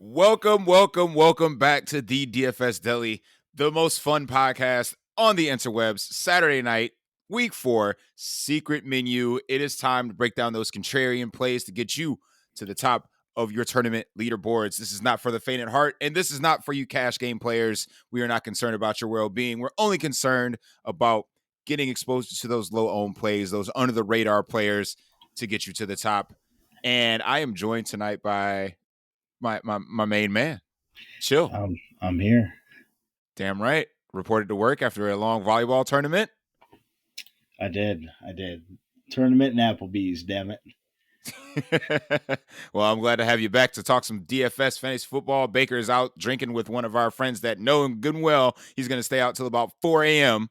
Welcome back to the DFS Deli, the most fun podcast on the interwebs. Saturday night, week 4, secret menu. It is time to break down those contrarian plays to get you to the top of your tournament leaderboards. This is not for the faint at heart, and this is not for you cash game players. We are not concerned about your well-being. We're only concerned about getting exposed to those low-owned plays, those under-the-radar players to get you to the top. And I am joined tonight by my main man. Chill. I'm here. Damn right. Reported to work after a long volleyball tournament. I did. Tournament and Applebee's, damn it. Well, I'm glad to have you back to talk some DFS fantasy football. Baker is out drinking with one of our friends that know him good and well. He's going to stay out till about 4 a.m.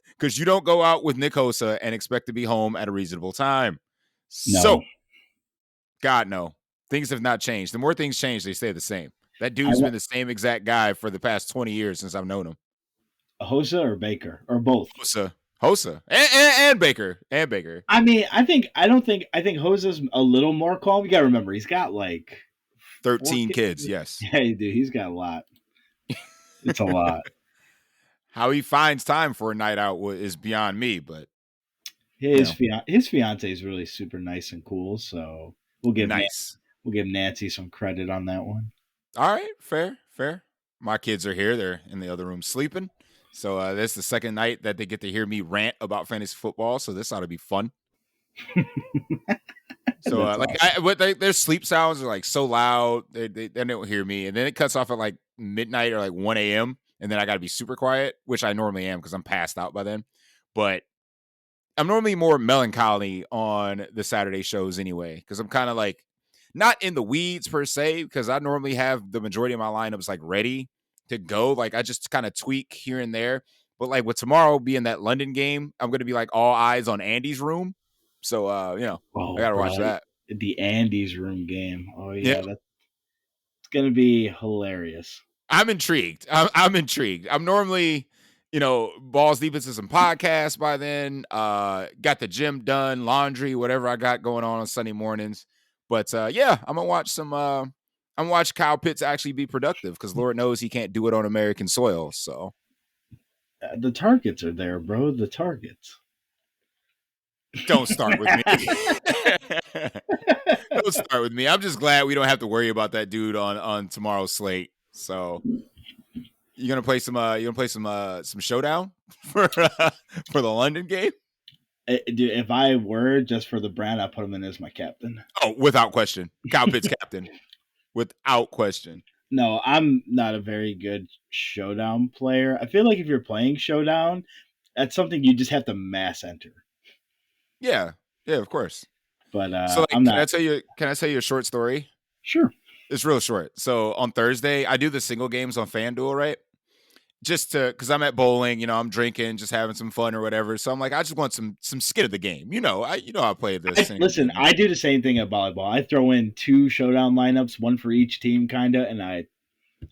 because you don't go out with Nick Hosa and expect to be home at a reasonable time. No. So, God, no. Things have not changed. The more things change, they stay the same. That dude's been the same exact guy for the past 20 years since I've known him. Hosa or Baker or both? Hosa and Baker. I mean, I think Hosa's a little more calm. You got to remember, he's got like 13 kids. Yes. Yeah, dude, he's got a lot. It's a lot. How he finds time for a night out is beyond me, but his fiance is really super nice and cool. So we'll give Nancy some credit on that one. All right, fair. My kids are here; they're in the other room sleeping. So this is the second night that they get to hear me rant about fantasy football. So this ought to be fun. So awesome. Their sleep sounds are like so loud they don't hear me, and then it cuts off at like midnight or like 1 a.m. and then I got to be super quiet, which I normally am because I'm passed out by then. But I'm normally more melancholy on the Saturday shows anyway, because I'm kind of like not in the weeds per se, because I normally have the majority of my lineups like ready to go. Like I just kind of tweak here and there. But like with tomorrow being that London game, I'm going to be like all eyes on Andy's room. So, I got to watch that. The Andy's room game. Oh, yeah. That's going to be hilarious. I'm intrigued. I'm intrigued. I'm normally, balls deep into some podcasts by then. Got the gym done, laundry, whatever I got going on Sunday mornings. But I'm gonna watch I'm gonna watch Kyle Pitts actually be productive because Lord knows he can't do it on American soil. So the targets are there, bro. The targets. Don't start with me. Don't start with me. I'm just glad we don't have to worry about that dude on tomorrow's slate. So you gonna play some showdown for the London game? Dude, if I were just for the brand, I'd put him in as my captain. Oh, without question. Kyle Pitts captain. Without question. No, I'm not a very good showdown player. I feel like if you're playing showdown, that's something you just have to mass enter. Yeah, of course. But so like, can I tell you a short story? Sure. It's real short. So on Thursday, I do the single games on FanDuel, right? Just because I'm at bowling, I'm drinking, just having some fun or whatever. So I'm like, I just want some skin of the game. I play this. Listen, I do the same thing at volleyball. I throw in 2 showdown lineups, one for each team, kind of, and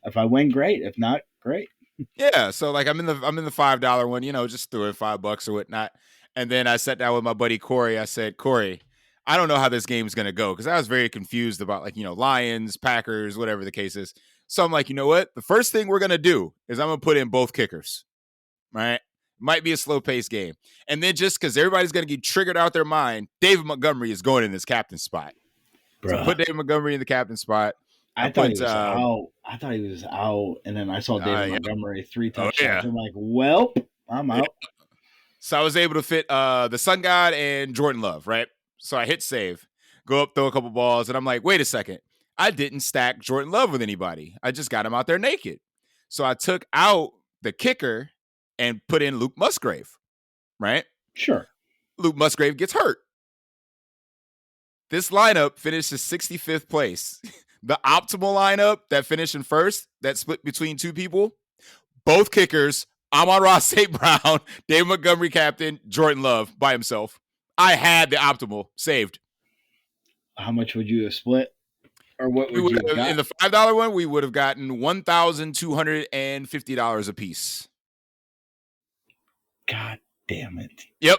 if I win, great. If not, great. Yeah. So like I'm in the $5 one, just threw in $5 or whatnot. And then I sat down with my buddy Corey. I said, Corey, I don't know how this game is going to go because I was very confused about Lions, Packers, whatever the case is. So I'm like, you know what? The first thing we're going to do is I'm going to put in both kickers, right? Might be a slow-paced game. And then just because everybody's going to get triggered out their mind, David Montgomery is going in this captain spot. Bruh. So I put David Montgomery in the captain spot. I thought he was out. And then I saw David Montgomery 3 touchdowns. Oh, yeah. I'm like, well, I'm out. Yeah. So I was able to fit the Sun God and Jordan Love, right? So I hit save, go up, throw a couple balls, and I'm like, wait a second. I didn't stack Jordan Love with anybody. I just got him out there naked. So I took out the kicker and put in Luke Musgrave, right? Sure. Luke Musgrave gets hurt. This lineup finishes 65th place. The optimal lineup that finished in first, that split between 2 people, both kickers, Amon-Ra St. Brown, David Montgomery captain, Jordan Love by himself. I had the optimal saved. How much would you have split? Or what would you have in the $5 one, we would have gotten $1,250 a piece. God damn it. Yep.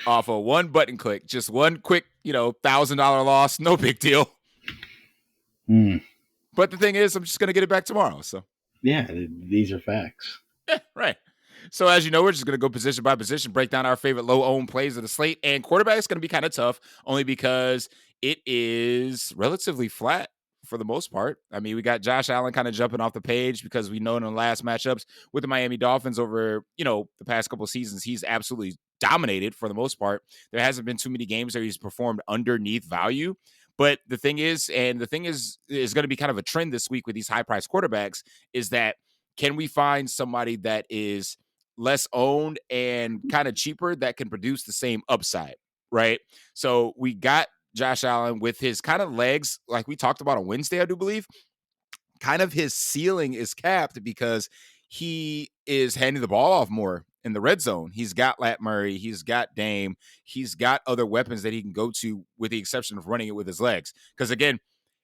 Off of one button click. Just one quick, $1,000 loss. No big deal. But the thing is, I'm just going to get it back tomorrow. So, Yeah, these are facts. yeah, right. So, as you know, we're just going to go position by position, break down our favorite low owned plays of the slate. And quarterback is going to be kind of tough only because it is relatively flat for the most part. I mean, we got Josh Allen kind of jumping off the page because we know in the last matchups with the Miami Dolphins over, the past couple of seasons, he's absolutely dominated for the most part. There hasn't been too many games where he's performed underneath value. But the thing is going to be kind of a trend this week with these high priced quarterbacks is that can we find somebody that is less owned and kind of cheaper that can produce the same upside, right? So we got Josh Allen with his kind of legs, like we talked about on Wednesday, I do believe, kind of his ceiling is capped because he is handing the ball off more in the red zone. He's got Lat Murray, he's got Dame, he's got other weapons that he can go to with the exception of running it with his legs. Because again,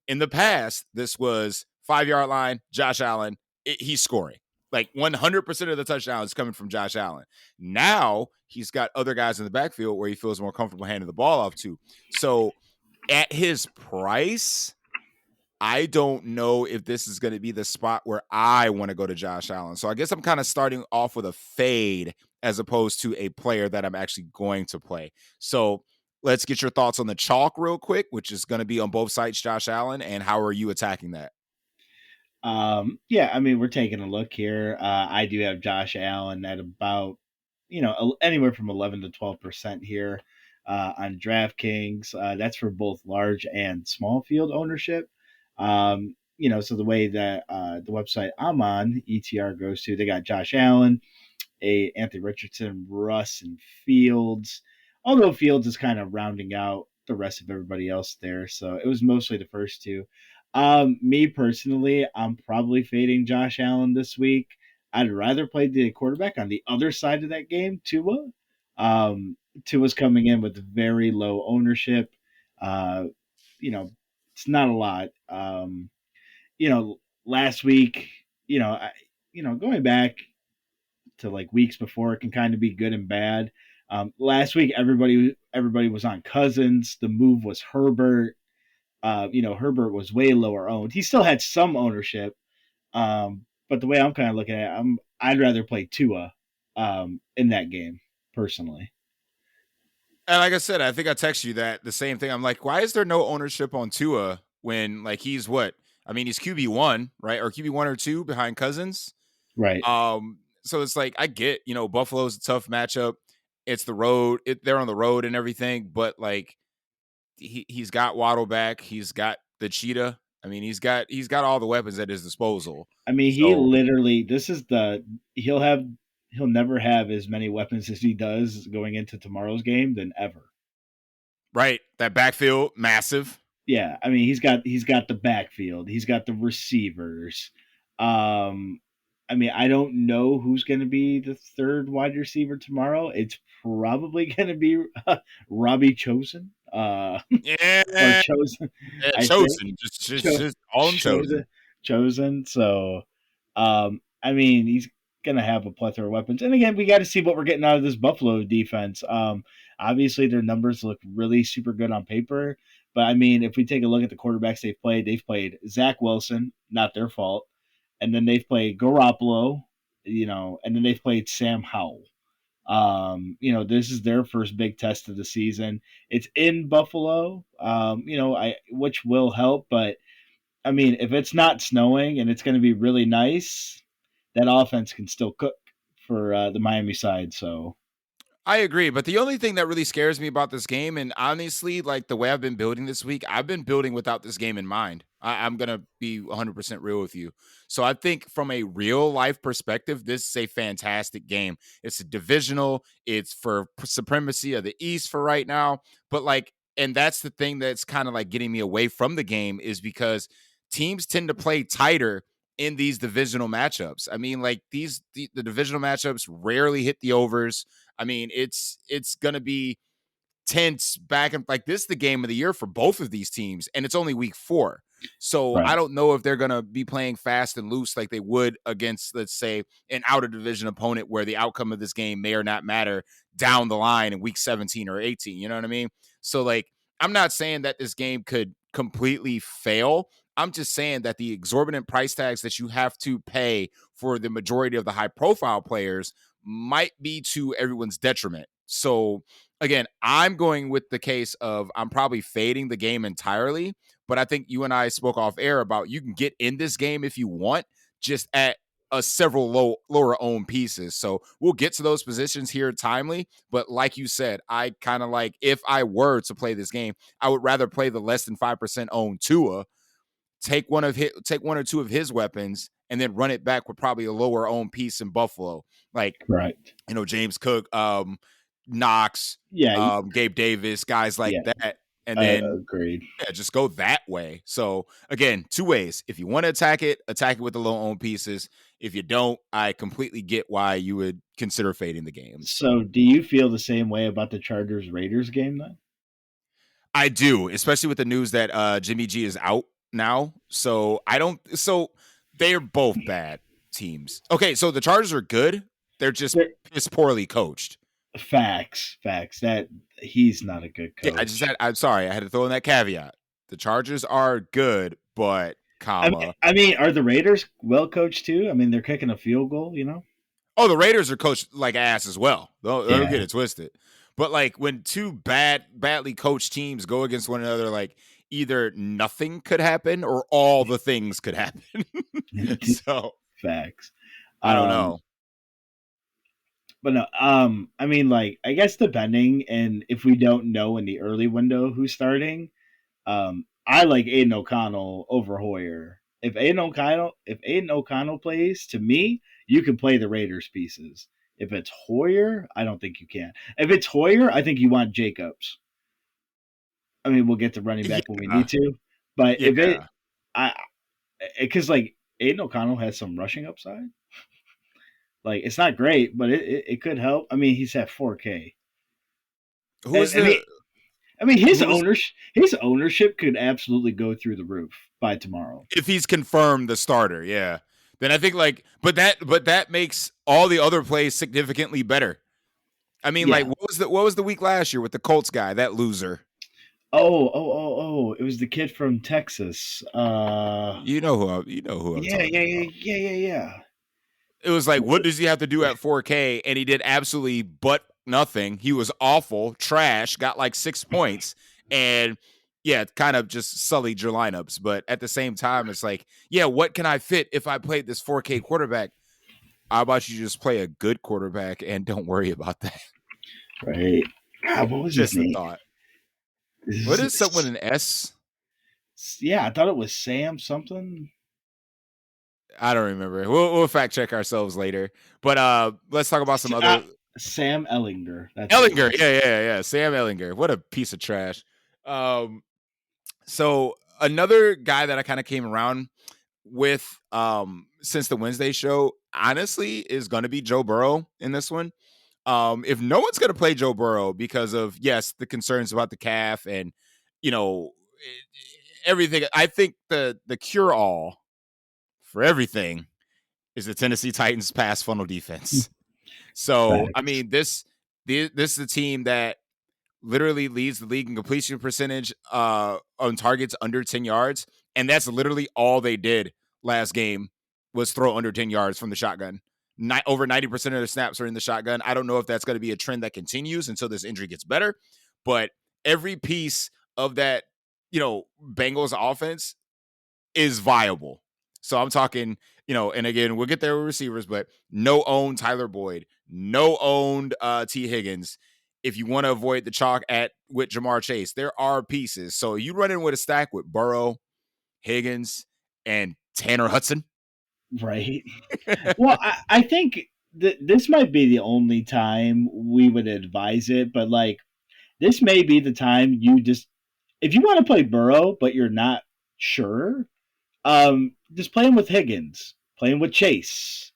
in the past, this was 5-yard line, Josh Allen, he's scoring. Like 100% of the touchdowns coming from Josh Allen. Now he's got other guys in the backfield where he feels more comfortable handing the ball off to. So at his price, I don't know if this is going to be the spot where I want to go to Josh Allen. So I guess I'm kind of starting off with a fade as opposed to a player that I'm actually going to play. So let's get your thoughts on the chalk real quick, which is going to be on both sides, Josh Allen, and how are you attacking that? Yeah, I mean, we're taking a look here. I do have Josh Allen at about, anywhere from 11 to 12% here on DraftKings. That's for both large and small field ownership. So the way that the website I'm on, ETR goes to, they got Josh Allen, Anthony Richardson, Russ, and Fields. Although Fields is kind of rounding out the rest of everybody else there, so it was mostly the first two. Me personally, I'm probably fading Josh Allen this week. I'd rather play the quarterback on the other side of that game, Tua. Tua's coming in with very low ownership. Uh, you know, it's not a lot. Last week, going back to like weeks before, it can kind of be good and bad. Last week, everybody was on Cousins. The move was Herbert. Herbert was way lower owned. He still had some ownership, but the way I'm kind of looking at it, I'd rather play Tua in that game personally. And like I said, I think I texted you that the same thing. I'm like, why is there no ownership on Tua when like he's what? I mean, he's QB1, right? Or QB1 or 2 behind Cousins. Right. So it's like I get, Buffalo's a tough matchup. It's the road. They're on the road and everything, but like he's got Waddle back. He's got the cheetah. I mean, he's got all the weapons at his disposal. I mean, he So literally he'll never have as many weapons as he does going into tomorrow's game than ever. right, that backfield massive. Yeah, I mean he's got the backfield, he's got the receivers. Um, I mean I don't know who's going to be the third wide receiver tomorrow. It's probably going to be Robbie Chosen, or Yeah, Chosen, I think chosen, just just Cho- just all him chosen. chosen chosen. So, I mean, he's gonna have a plethora of weapons. And again, we got to see what we're getting out of this Buffalo defense. Obviously, their numbers look really super good on paper. But I mean, if we take a look at the quarterbacks they've played Zach Wilson, not their fault, and then they've played Garoppolo, and then they've played Sam Howell. This is their first big test of the season. It's in Buffalo, which will help, but I mean, if it's not snowing and it's going to be really nice, that offense can still cook for the Miami side. So, I agree, but the only thing that really scares me about this game, and honestly, like the way I've been building this week, I've been building without this game in mind. I'm gonna be 100% real with you. So I think from a real life perspective, this is a fantastic game. It's a divisional. It's for supremacy of the East for right now. But like, and that's the thing that's kind of like getting me away from the game is because teams tend to play tighter in these divisional matchups. I mean, like the divisional matchups rarely hit the overs. I mean, it's gonna be tense back and like this is the game of the year for both of these teams, and it's only week 4. So I right. don't know if they're gonna be playing fast and loose like they would against, let's say, an out of division opponent where the outcome of this game may or not matter down the line in week 17 or 18. You know what I mean? So like I'm not saying that this game could completely fail. I'm just saying that the exorbitant price tags that you have to pay for the majority of the high profile players might be to everyone's detriment. So again, I'm going with the case of I'm probably fading the game entirely, but I think you and I spoke off air about you can get in this game if you want, just at several lower owned pieces. So we'll get to those positions here timely. But like you said, I kind of like if I were to play this game, I would rather play the less than 5% owned Tua, take one or two of his weapons, and then run it back with probably a lower owned piece in Buffalo, like Correct. James Cook, Knox, Yeah. Gabe Davis, guys like Yeah. that, and then Agreed. yeah, just go that way. So again, two ways. If you want to attack it with the low owned pieces. If you don't, I completely get why you would consider fading the games. So, do you feel the same way about the Chargers Raiders game then? I do, especially with the news that Jimmy G is out now. So I don't. So they're both bad teams. Okay, so the Chargers are good. They're just They're, piss poorly coached. facts. That he's not a good Yeah, coach. I'm sorry, I had to throw in that caveat. The Chargers are good, but comma. I mean, are the Raiders well coached too? I mean, they're kicking a field goal, you know? Oh, the Raiders are coached like ass as well. Don't Yeah. get it twisted. But like when two badly coached teams go against one another, like either nothing could happen or all the things could happen. So Facts. I don't Um, know. but no, I mean, like, I guess depending, and if we don't know in the early window who's starting, I like Aiden O'Connell over Hoyer. If Aiden O'Connell plays, to me, you can play the Raiders pieces. If it's Hoyer, I don't think you can. If it's Hoyer, I think you want Jacobs. I mean, we'll get to running back when we Yeah. need to, but if it, Yeah. I, because like Aiden O'Connell has some rushing upside. Like it's not great, but it could help. I mean, he's at 4K. Who And, is the I mean, who's his ownership could absolutely go through the roof by tomorrow. if he's confirmed the starter, yeah. Then I think like but that makes all the other plays significantly better. I mean, like Yeah. what was the week last year with the Colts guy, that loser? Oh! It was the kid from Texas. You know who I'm talking about. Yeah. It was like, what does he have to do at 4K? And he did absolutely but nothing. He was awful, trash, got like 6 points, and yeah, kind of just sullied your lineups. But at the same time, it's like, yeah, what can I fit if I played this 4K quarterback? How about you just play a good quarterback and don't worry about that? Right. What was his Just a name? thought. What is someone an S? Yeah, I thought it was Sam something. I don't remember. We'll fact check ourselves later. But let's talk about some other Sam Ellinger. That's what it Ellinger. was. Yeah. Sam Ellinger. What a piece of trash. Um, so another guy that I kind of came around with since the Wednesday show, honestly, is gonna be Joe Burrow in this one. If no one's gonna play Joe Burrow because of yes, the concerns about the calf and you know everything, I think the cure all for everything is the Tennessee Titans pass funnel defense. So I Facts. mean, this is a team that literally leads the league in completion percentage on targets under 10 yards, and that's literally all they did last game was throw under 10 yards from the shotgun. Over 90% of the snaps are in the shotgun. I don't know if that's going to be a trend that continues until this injury gets better, but every piece of that, Bengals offense is viable. So I'm talking, and again, we'll get there with receivers, but no owned Tyler Boyd, no owned T. Higgins. If you want to avoid the chalk with Jamar Chase, there are pieces. So you run in with a stack with Burrow, Higgins, and Tanner Hudson. Right. Well, I think this might be the only time we would advise it, but like this may be the time you just if you want to play Burrow, but you're not sure, just play him with Higgins, play him with Chase.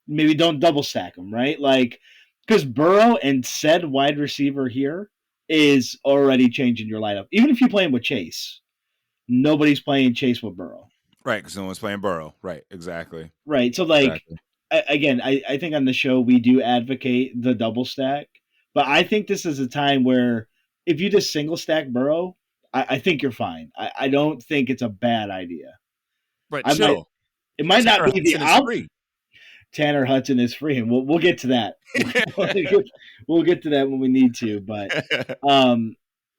Maybe don't double stack him, right? Like, because Burrow and said wide receiver here is already changing your lineup. Even if you play him with Chase, nobody's playing Chase with Burrow. Right, because no one's playing Burrow. Right, exactly. Right. So, like, Exactly. again, I think on the show we do advocate the double stack, but I think this is a time where if you just single stack Burrow, I think you're fine. I don't think it's a bad idea. But I might. chill. It might not Tanner be the Hudson is free. Tanner Hudson is free, and we'll get to that. We'll get to that when we need to. But um,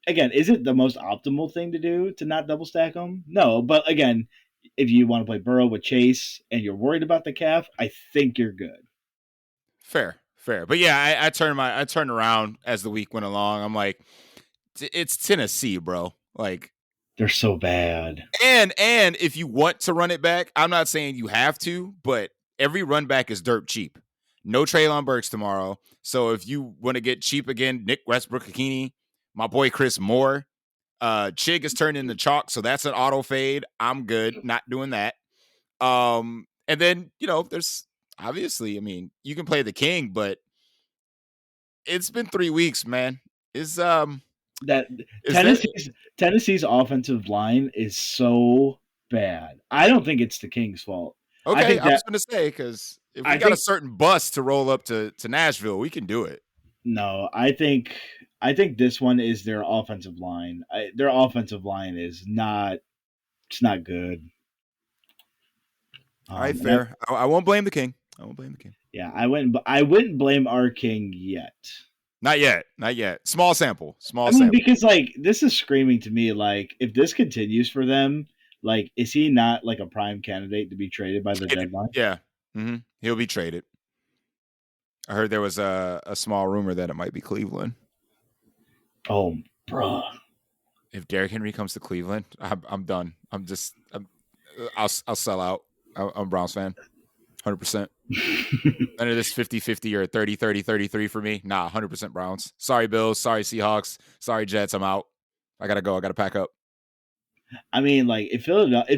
again, is it the most optimal thing to do to not double stack them? No, but again, if you want to play Burrow with Chase and you're worried about the calf, I think you're good. Fair. But yeah, I turned around as the week went along. I'm like, it's Tennessee, bro. Like, they're so bad. And if you want to run it back, I'm not saying you have to, but every run back is dirt cheap. No Treylon Burks tomorrow. So if you want to get cheap again, Nick Westbrook-Hakini, my boy Chris Moore, Chig is turned into chalk, so that's an auto fade. I'm good, not doing that. And then, there's obviously, I mean, you can play the king, but it's been 3 weeks, man. Is that is Tennessee's offensive line is so bad. I don't think it's the Kings' fault. Okay, I think I was going to say, because if we got a certain bus to roll up to Nashville, we can do it. No, I think this one is their offensive line. Their offensive line is not. It's not good. All right, fair. I won't blame the king. Yeah, I wouldn't blame our king yet. Not yet. Small sample. Because like this is screaming to me like if this continues for them, like is he not like a prime candidate to be traded by the deadline? Yeah, he'll be traded. I heard there was a small rumor that it might be Cleveland. Oh, bruh. If Derrick Henry comes to Cleveland, I'm done. I'll sell out. I'm a Browns fan, 100%. None of this 50-50 or 30-30-33 for me. Nah, 100% Browns. Sorry, Bills. Sorry, Seahawks. Sorry, Jets. I'm out. I gotta go. I gotta pack up. I mean, like if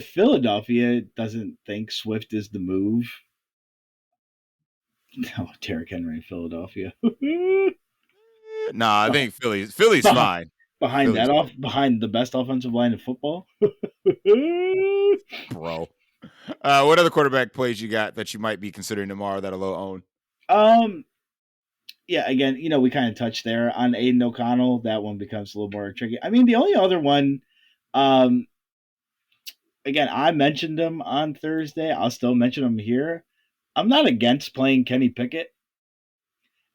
Philadelphia doesn't think Swift is the move, no, Derrick Henry in Philadelphia. Nah, I think Philly's fine. Behind the best offensive line in football. Bro. What other quarterback plays you got that you might be considering tomorrow that are low owned? Yeah, again, we kind of touched there on Aiden O'Connell. That one becomes a little more tricky. I mean, the only other one, again, I mentioned him on Thursday. I'll still mention him here. I'm not against playing Kenny Pickett.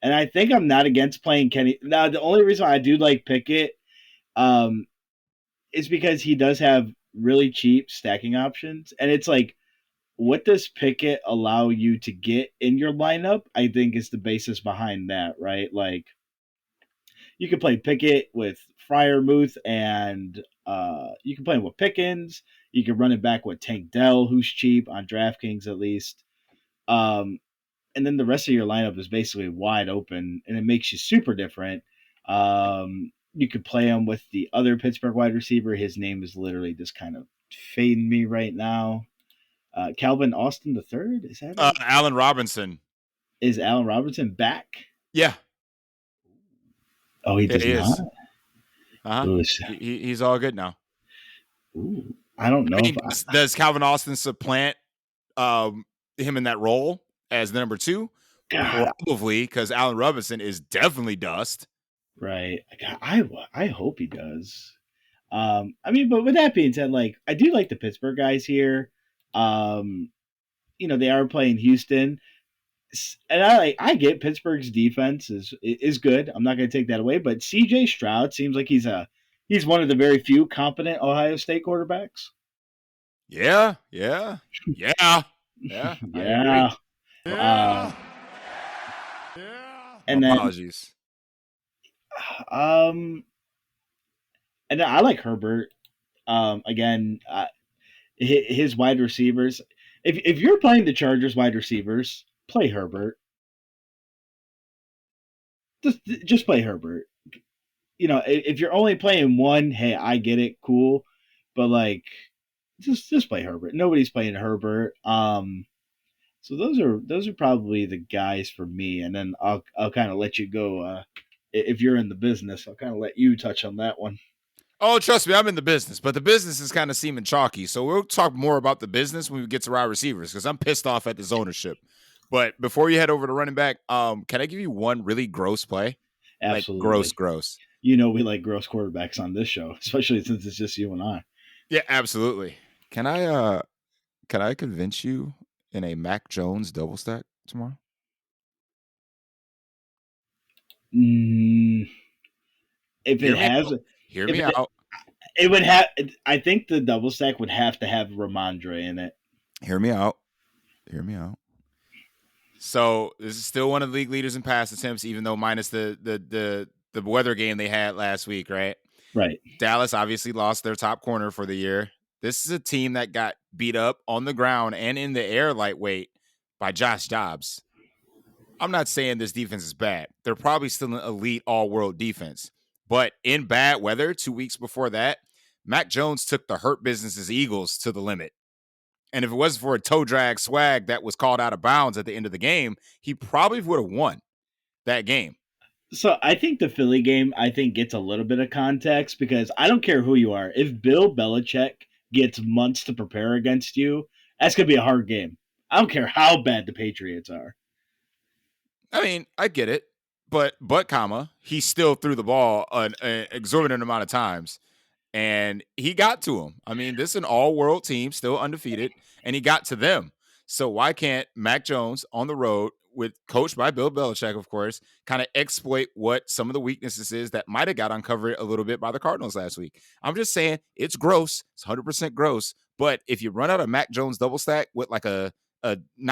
And I think I'm not against playing Kenny. Now, the only reason I do like Pickett is because he does have really cheap stacking options. And it's like, what does Pickett allow you to get in your lineup? I think is the basis behind that, right? Like, you can play Pickett with Freiermuth, and you can play him with Pickens. You can run it back with Tank Dell, who's cheap on DraftKings at least. And then the rest of your lineup is basically wide open, and it makes you super different. You could play him with the other Pittsburgh wide receiver. His name is literally just kind of fading me right now. Calvin Austin III? Is that Allen Robinson. Is Allen Robinson back? Yeah. Oh, he does not? Uh-huh. He's all good now. Ooh, I don't know. Does Calvin Austin supplant him in that role as the number 2? God. Probably, because Allen Robinson is definitely dust. Right. I hope he does. I mean, but with that being said, like I do like the Pittsburgh guys here. They are playing Houston, and I get Pittsburgh's defense is good. I'm not going to take that away, but C.J. Stroud seems like he's one of the very few competent Ohio State quarterbacks. Yeah. And then apologies. And I like Herbert. Again, his wide receivers. If you're playing the Chargers wide receivers, play Herbert. Just play Herbert. If you're only playing one, hey, I get it, cool, but like, just play Herbert. Nobody's playing Herbert. So those are probably the guys for me, and then I'll kind of let you go. If you're in the business, I'll kind of let you touch on that one. Oh, trust me, I'm in the business, but the business is kind of seeming chalky. So we'll talk more about the business when we get to wide receivers, because I'm pissed off at this ownership. But before you head over to running back, can I give you one really gross play? Absolutely. Like gross. We like gross quarterbacks on this show, especially since it's just you and I. Yeah, absolutely. Can I Can I convince you in a Mac Jones double stack tomorrow? Mm, if Hear it me has, out. Hear if me it out. it would have, I think the double stack would have to have Ramondre in it. Hear me out. Hear me out. So this is still one of the league leaders in pass attempts, even though minus the weather game they had last week, right? Right. Dallas obviously lost their top corner for the year. This is a team that got beat up on the ground and in the air lightweight by Josh Dobbs. I'm not saying this defense is bad. They're probably still an elite all-world defense. But in bad weather 2 weeks before that, Mac Jones took the hurt business's Eagles to the limit. And if it wasn't for a toe drag swag that was called out of bounds at the end of the game, he probably would have won that game. So I think the Philly game, I think, gets a little bit of context because I don't care who you are. If Bill Belichick gets months to prepare against you, that's gonna be a hard game. I don't care how bad the Patriots are. I mean, I get it, but comma, he still threw the ball an exorbitant amount of times, and he got to him. I mean, this is an all-world team, still undefeated, and he got to them. So why can't Mac Jones on the road, with coached by Bill Belichick, of course, kind of exploit what some of the weaknesses is that might have got uncovered a little bit by the Cardinals last week? I'm just saying it's gross. It's 100% gross. But if you run out of Mac Jones double stack with like a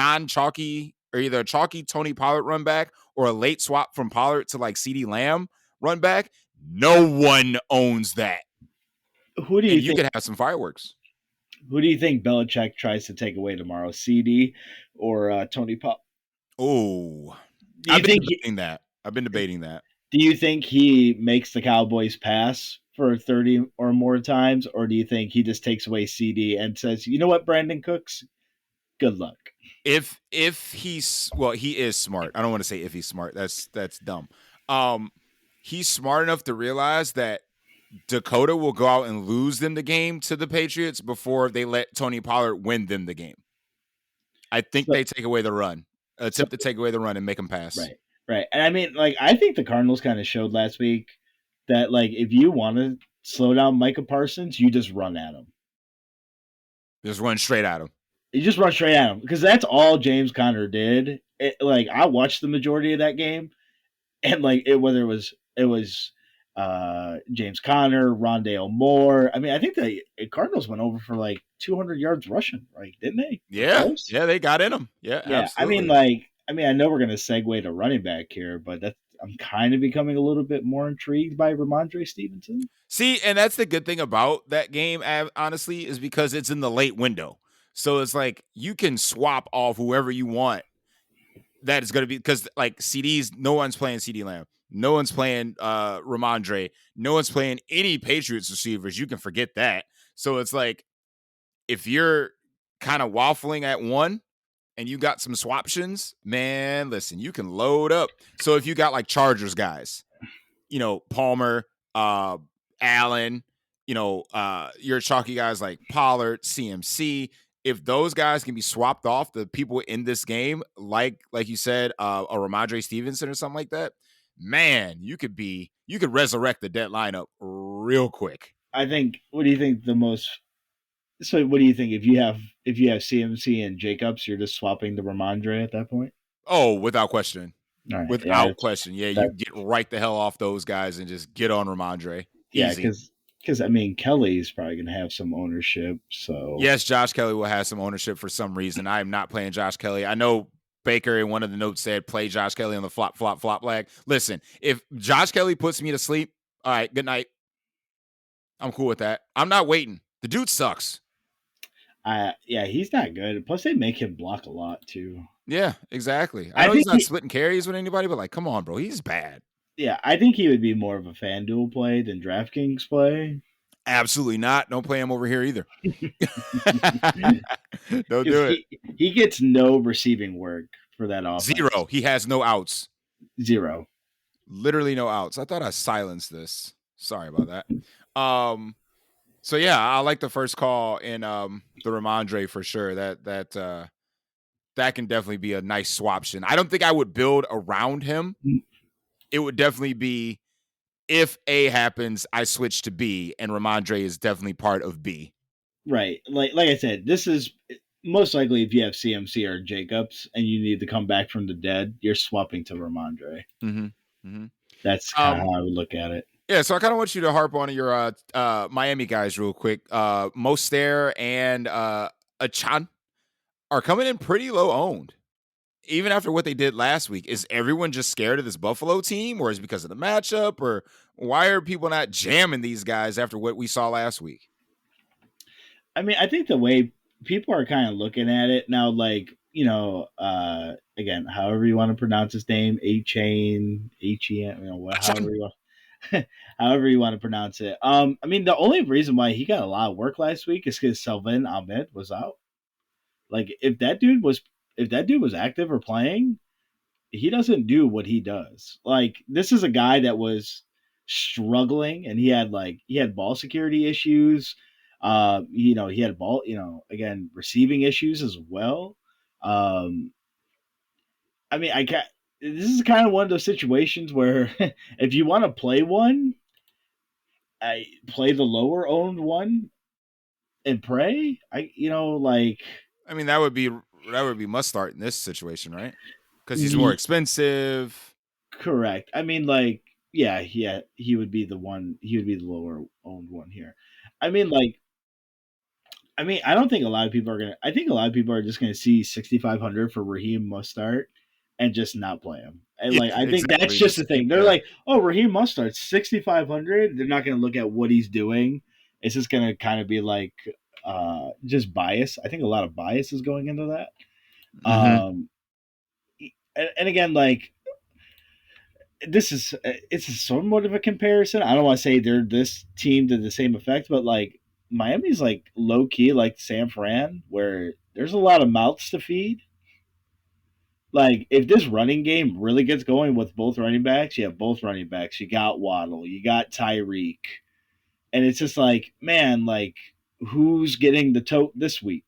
non-chalky or either a chalky Tony Pollard run back or a late swap from Pollard to like CeeDee Lamb run back, no one owns that. Who do And you you think? could have some fireworks. Who do you think Belichick tries to take away tomorrow? CD or Tony Pop? Oh, Do I've you been think? debating that. I've been debating that. Do you think he makes the Cowboys pass for 30 or more times, or do you think he just takes away CD and says, "You know what, Brandon Cooks, good luck." If he's he is smart. I don't want to say if he's smart. That's dumb. He's smart enough to realize that Dakota will go out and lose them the game to the Patriots before they let Tony Pollard win them the game. I think So, they take away the run, so attempt to take away the run and make them pass. right, right, and I mean, like, I think the Cardinals kind of showed last week that, like, if you want to slow down Micah Parsons, you just run at him. Just run straight at him. You just run straight at him because that's all James Conner did. Like, I watched the majority of that game, and like whether it was James Conner, Rondale Moore. I mean, I think the Cardinals went over for like 200 yards rushing, right? Didn't they? Or Yeah, close? yeah, they got in him. Yeah, Yeah. absolutely. I mean, I know we're going to segue to running back here, but that's I'm kind of becoming a little bit more intrigued by Ramondre Stevenson. See, and that's the good thing about that game, honestly, is because it's in the late window. So it's like you can swap off whoever you want. That is going to be because like CDs, no one's playing CD Lamb. No one's playing Ramondre. No one's playing any Patriots receivers. You can forget that. So it's like if you're kind of waffling at one and you got some swaptions, man, listen, you can load up. So if you got like Chargers guys, Palmer, Allen, your chalky guys like Pollard, CMC. If those guys can be swapped off the people in this game, like you said, a Ramondre Stevenson or something like that, man, you could resurrect the dead lineup real quick. I think. What do you think the most? So, what do you think if you have CMC and Jacobs, you're just swapping the Ramondre at that point? Oh, without question. All right. Yeah. Without question. Yeah, you That. get right the hell off those guys and just get on Ramondre. Yeah. Easy. Because I mean, Kelly's probably gonna have some ownership. So Yes, Josh Kelly will have some ownership for some reason. I am not playing Josh Kelly. I know Baker in one of the notes said play Josh Kelly on the flop, flop, flop lag. Listen, if Josh Kelly puts me to sleep, all right, good night. I'm cool with that. I'm not waiting. The dude sucks. yeah, he's not good. Plus, they make him block a lot too. Yeah, exactly. I I know he's think not splitting carries with anybody, but like, come on, bro. He's bad. yeah, I think he would be more of a FanDuel play than DraftKings play. Absolutely not. Don't play him over here either. Don't Because do it. he gets no receiving work for that offense. Zero. He has no outs. Zero. Literally no outs. I thought I silenced this. Sorry about that. So yeah, I like the first call in the Ramondre for sure. That can definitely be a nice swaption. I don't think I would build around him. It would definitely be if A happens, I switch to B, and Ramondre is definitely part of B. Right. Like I said, this is most likely, if you have CMC or Jacobs and you need to come back from the dead, you're swapping to Ramondre. Mm-hmm. Mm-hmm. That's kind of how I would look at it. Yeah, so I kind of want you to harp on your Miami guys real quick. Moster and Achan are coming in pretty low owned. Even after what they did last week, is everyone just scared of this Buffalo team, or is it because of the matchup, or why are people not jamming these guys after what we saw last week? I mean, I think the way people are kind of looking at it now, like, again, however you want to pronounce his name, A Chain, H-E-N, Achan. however you want, however you want to pronounce it. I mean, the only reason why he got a lot of work last week is because Selvin Ahmed was out. Like, if that dude was active or playing, he doesn't do what he does. Like, this is a guy that was struggling, and he had ball security issues. He had ball, again, receiving issues as well. Um, I mean, I can't. This is kind of one of those situations where if you want to play one, I play the lower owned one and pray. I mean, that would be must start in this situation, right? Because he's more the expensive. correct. I mean, like, yeah, he would be the one. He would be the lower owned one here. I mean, like, I don't think a lot of people are gonna. I think a lot of people are just gonna see 6,500 for Raheem Mustard and just not play him. And Yeah, like, I think that's exactly. just Just the skip thing. They're the. like, oh, Raheem Mustard, 6,500. They're not gonna look at what he's doing. It's just gonna kind of be like, just bias. I think a lot of bias is going into that. Mm-hmm. Um, and again, like, it's somewhat of a comparison. I don't want to say they're this team to the same effect, but like Miami's like low key like San Fran, where there's a lot of mouths to feed. Like, if this running game really gets going with both running backs, you have both running backs. You got Waddle, you got Tyreek, and it's just like, man, like, who's getting the tote this week?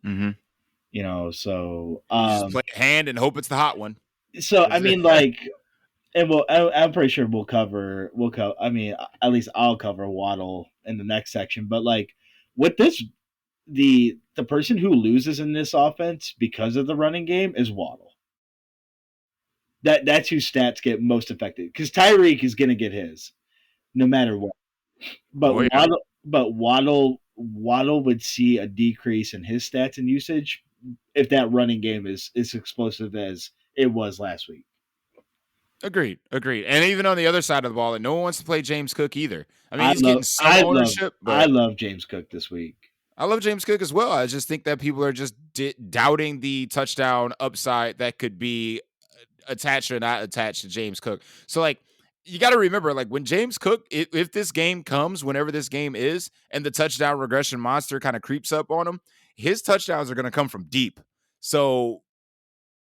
Mm-hmm. So You just play a hand and hope it's the hot one. I mean, like, and I'm pretty sure we'll cover. I mean, at least I'll cover Waddle in the next section. But like, with this, the person who loses in this offense because of the running game is Waddle. That's whose stats get most affected because Tyreek is going to get his no matter what. Oh yeah. Waddle would see a decrease in his stats and usage if that running game is explosive as it was last week. Agreed. Agreed. And even on the other side of the ball, no one wants to play James Cook either. I mean, he's getting some ownership, I but love James Cook this week. I love James Cook as well. I just think that people are just doubting the touchdown upside that could be attached or not attached to James Cook. So, like, you got to remember, like, when James Cook, if this game comes, whenever this game is, and the touchdown regression monster kind of creeps up on him, his touchdowns are going to come from deep. So,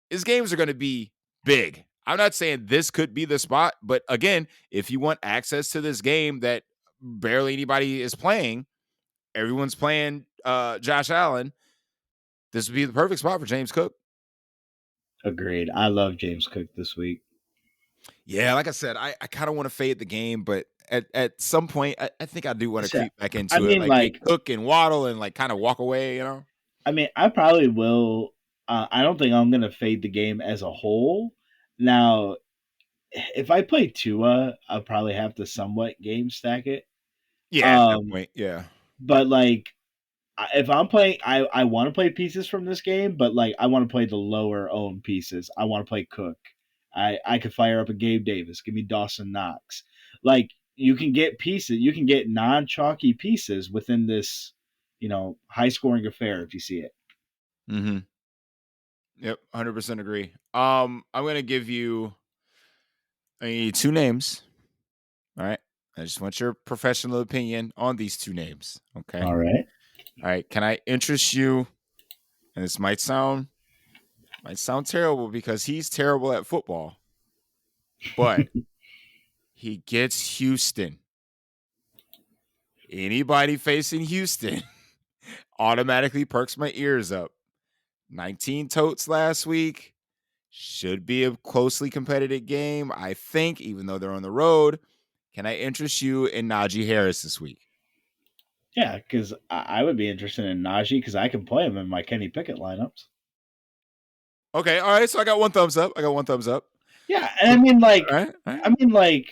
his games are going to be big. I'm not saying this could be the spot, but again, if you want access to this game that barely anybody is playing, everyone's playing Josh Allen, this would be the perfect spot for James Cook. Agreed. I love James Cook this week. Yeah, like I said, I kind of want to fade the game, but at some point, I think I do want to So, creep back I into it. mean, Like, get like, Cook and Waddle and like kind of walk away. I probably will. I don't think I'm gonna fade the game as a whole. Now, if I play Tua, I'll probably have to somewhat game stack it. Yeah, at that Um, point, yeah. but like, if I'm playing, I want to play pieces from this game, but like, I want to play the lower owned pieces. I want to play Cook. I could fire up a Gabe Davis. Give me Dawson Knox. Like, you can get pieces. You can get non chalky pieces within this, high scoring affair if you see it. Mm-hmm. Yep, 100% agree. I'm gonna give you two names. All right. I just want your professional opinion on these two names. Okay. All right. All right. Can I interest you? And this might sound terrible because he's terrible at football, but he gets Houston. Anybody facing Houston automatically perks my ears up. 19 totes last week. Should be a closely competitive game, I think, even though they're on the road. Can I interest you in Najee Harris this week? Yeah, because I would be interested in Najee because I can play him in my Kenny Pickett lineups. Okay, all right. So I got one thumbs up. I got one thumbs up. Yeah, and All right, all right.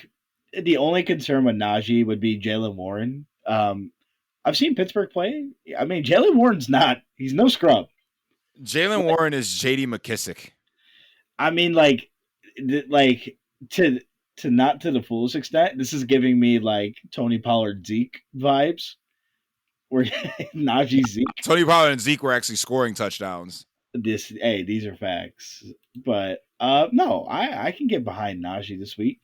the only concern with Najee would be Jalen Warren. I've seen Pittsburgh play. I mean, Jalen Warren's he's no scrub. Jalen Warren is J.D. McKissick. I mean, like to not to the fullest extent. This is giving me like Tony Pollard Zeke vibes, where Najee Zeke. Tony Pollard and Zeke were actually scoring touchdowns. These are facts. But no, I can get behind Najee this week,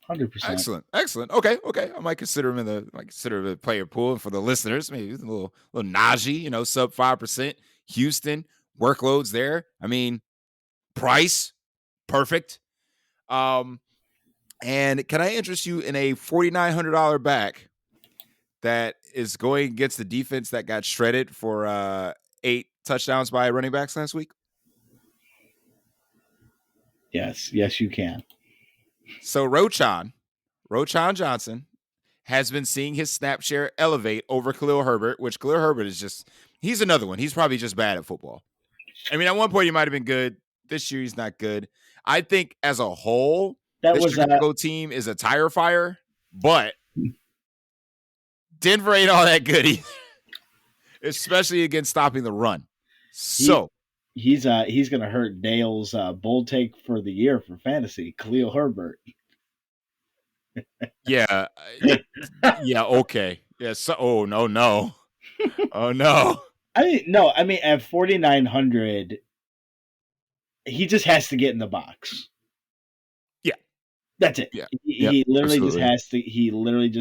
100%. Excellent. Okay. I might consider him the player pool. And for the listeners, maybe a little Najee, sub 5%. Houston workloads there. I mean, price perfect. And can I interest you in a $4,900 back that is going against the defense that got shredded for 8 touchdowns by running backs last week? Yes, you can. So Roschon Johnson has been seeing his snap share elevate over Khalil Herbert, which Khalil Herbert he's another one. He's probably just bad at football. I mean, at one point he might have been good. This year he's not good. I think as a whole, this Chicago team is a tire fire, but Denver ain't all that good either, especially against stopping the run. So he's going to hurt Dale's bold take for the year for fantasy, Khalil Herbert. Yeah. Yeah. Okay. Yeah. So, oh no. Oh no. I mean, at 4,900, he just has to get in the box. Yeah. That's it. Yeah. He literally just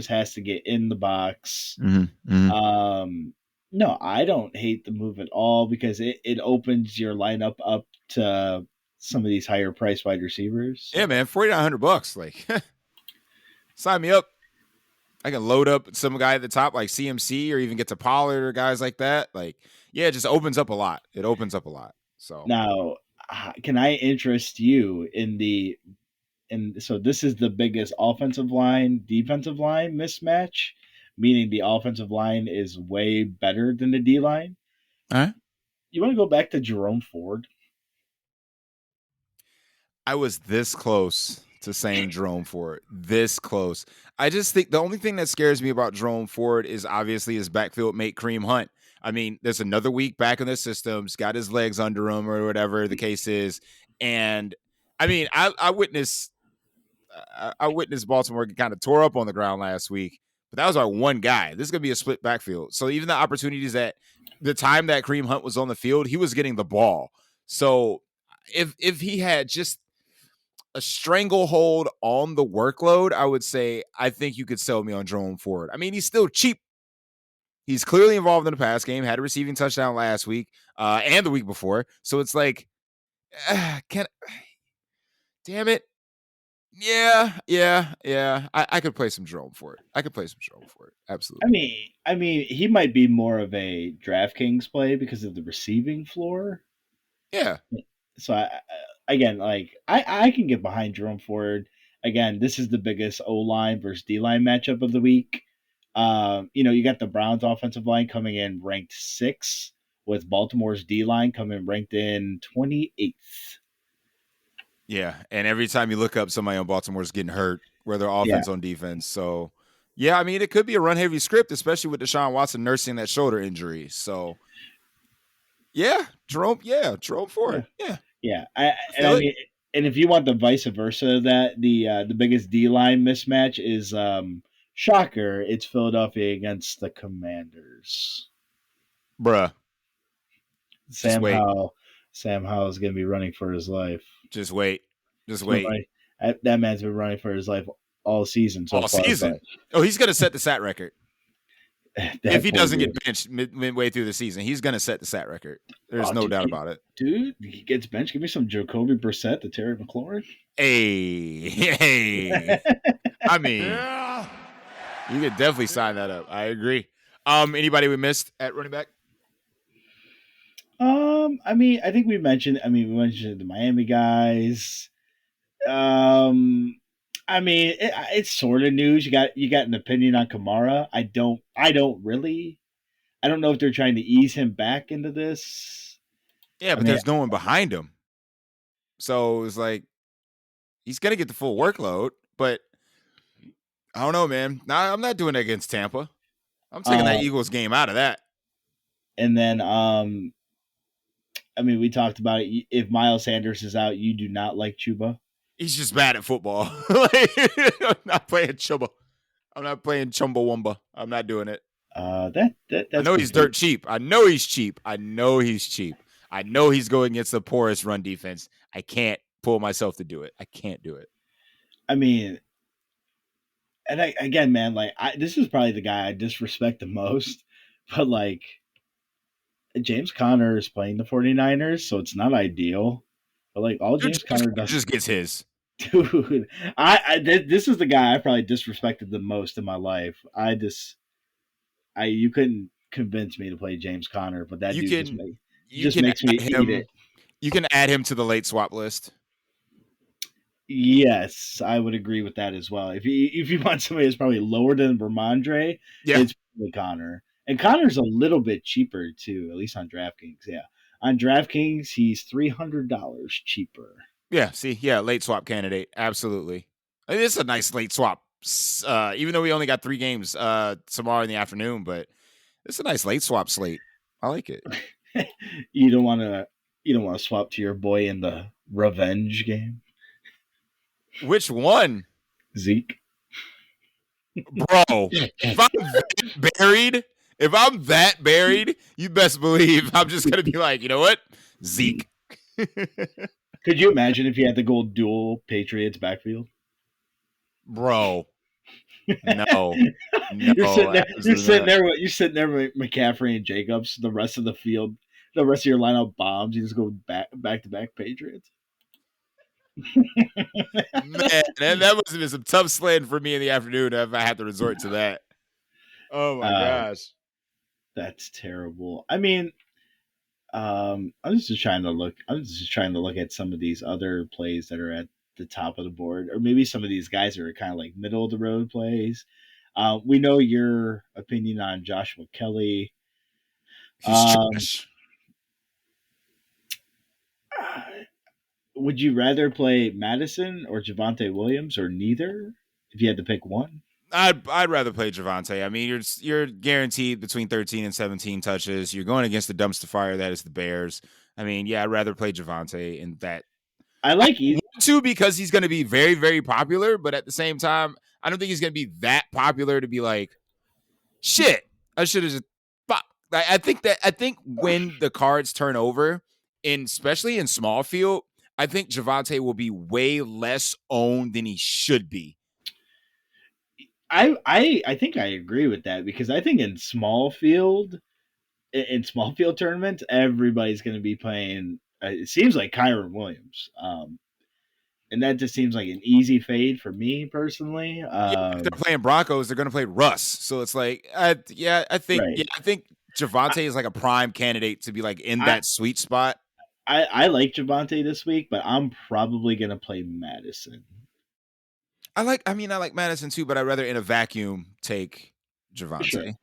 has to get in the box. Mm-hmm. No, I don't hate the move at all because it opens your lineup up to some of these higher price wide receivers. So. Yeah, man, $4,900. Like, sign me up. I can load up some guy at the top like CMC or even get to Pollard or guys like that. Like, yeah, it just opens up a lot. It opens up a lot. So now, can I interest you so this is the biggest offensive line, defensive line mismatch, meaning the offensive line is way better than the D line. All right. You want to go back to Jerome Ford? I was this close to saying Jerome Ford. This close. I just think the only thing that scares me about Jerome Ford is obviously his backfield mate Kareem Hunt. I mean, there's another week back in the systems, got his legs under him or whatever the case is. And I mean, I witnessed Baltimore get kind of tore up on the ground last week, but that was our one guy. This is going to be a split backfield. So even the opportunities that the time that Kareem Hunt was on the field, he was getting the ball. So if he had just a stranglehold on the workload, I would say I think you could sell me on Jerome Ford. I mean, he's still cheap. He's clearly involved in the pass game, had a receiving touchdown last week and the week before. So it's like, damn it. Yeah. I could play some Jerome Ford. Absolutely. I mean, he might be more of a DraftKings play because of the receiving floor. Yeah. So I can get behind Jerome Ford. Again, this is the biggest O line versus D line matchup of the week. You got the Browns offensive line coming in ranked 6th, with Baltimore's D line coming ranked in 28th. Yeah, and every time you look up, somebody on Baltimore's getting hurt, whether offense on defense. So, yeah, I mean, it could be a run-heavy script, especially with Deshaun Watson nursing that shoulder injury. So, Jerome Ford. Yeah. I mean, and if you want the vice versa of that, the biggest D line mismatch is shocker. It's Philadelphia against the Commanders. Bruh. Sam Howell is going to be running for his life. Just wait. That man's been running for his life all season. All season. Oh, he's going to set the SAT record. If he doesn't get benched midway through the season, he's going to set the SAT record. There's no doubt about it. Dude, he gets benched. Give me some Jacoby Brissett to Terry McLaurin. Hey. I mean, you could definitely sign that up. I agree. Anybody we missed at running back? I mean, I think we mentioned the Miami guys. I I mean, it's sort of news. You got an opinion on Kamara. I don't really. I don't know if they're trying to ease him back into this. Yeah, I but mean, there's no one behind him. So it's like he's gonna get the full workload, but I don't know, man. Nah, I'm not doing it against Tampa. I'm taking that uh, Eagles game out of that. and then I mean, we talked about it. If Miles Sanders is out, you do not like Chuba. He's just bad at football. Like, I'm not playing Chuba. I'm not playing Chumbawamba. I'm not doing it. I That's know he's complete. dirt cheap. I know he's cheap. I know he's cheap. I know he's going against the poorest run defense. I can't pull myself to do it. I can't do it. I mean, and again, man, like this is probably the guy I disrespect the most, but like James Conner is playing the 49ers, so it's not ideal. But like all Dude, James James Conner Conner does, just gets his. dude, this is the guy I probably disrespected the most in my life. You couldn't convince me to play James Conner, but that You dude can you just can makes add me eat it. him. You can add him to the late swap list. Yes, I would agree with that as well. If you want somebody that's probably lower than Ramondre, Yeah. it's probably Connor. And Connor's a little bit cheaper too, at least on DraftKings. Yeah, on DraftKings he's $300 cheaper. Yeah. See, yeah, late swap candidate. Absolutely. I mean, it's a nice late swap. Even though we only got 3 games tomorrow in the afternoon, but it's a nice late swap slate. I like it. you don't want to you don't want to swap to your boy in the revenge game, Which one? Zeke. Bro, if I'm that buried, you best believe I'm just gonna be like, you know what? Zeke. Could you imagine if you had the gold dual Patriots backfield? Bro. No. you're sitting No, there. You're absolutely sitting not. there. You're sitting there with McCaffrey and Jacobs. The rest of the field, the rest of your lineup bombs. You just go back to back Patriots. Man, that must have been some tough sledding for me in the afternoon if I had to resort to that. Oh my Um, gosh. that's terrible. I mean, I'm just trying to look. I'm just trying to look at some of these other plays that are at the top of the board, or maybe some of these guys are kind of like middle of the road plays. We know your opinion on Joshua Kelly. He's Um, trash. would you rather play Madison or Javante Williams or neither? If you had to pick one, I'd rather play Javante. I mean, you're guaranteed between 13 and 17 touches. You're going against the dumpster fire that is the Bears. I mean, yeah, I'd rather play Javante in that. I I like want to because he's going to be very, very popular, but at the same time, I don't think he's going to be that popular to be like, shit, I should have just. Fuck. I think when the cards turn over, especially in small field, I think Javante will be way less owned than he should be. I think I agree with that because I think in small field tournaments everybody's going to be playing. It seems like Kyron Williams, and that just seems like an easy fade for me personally. Yeah, if they're playing Broncos, they're going to play Russ. So it's like, Right. I think I, Javante is like a prime candidate to be like in I that sweet spot. I like Javante this week, but I'm probably going to play Madison. I like Madison too, but I'd rather in a vacuum take Sure. Javante.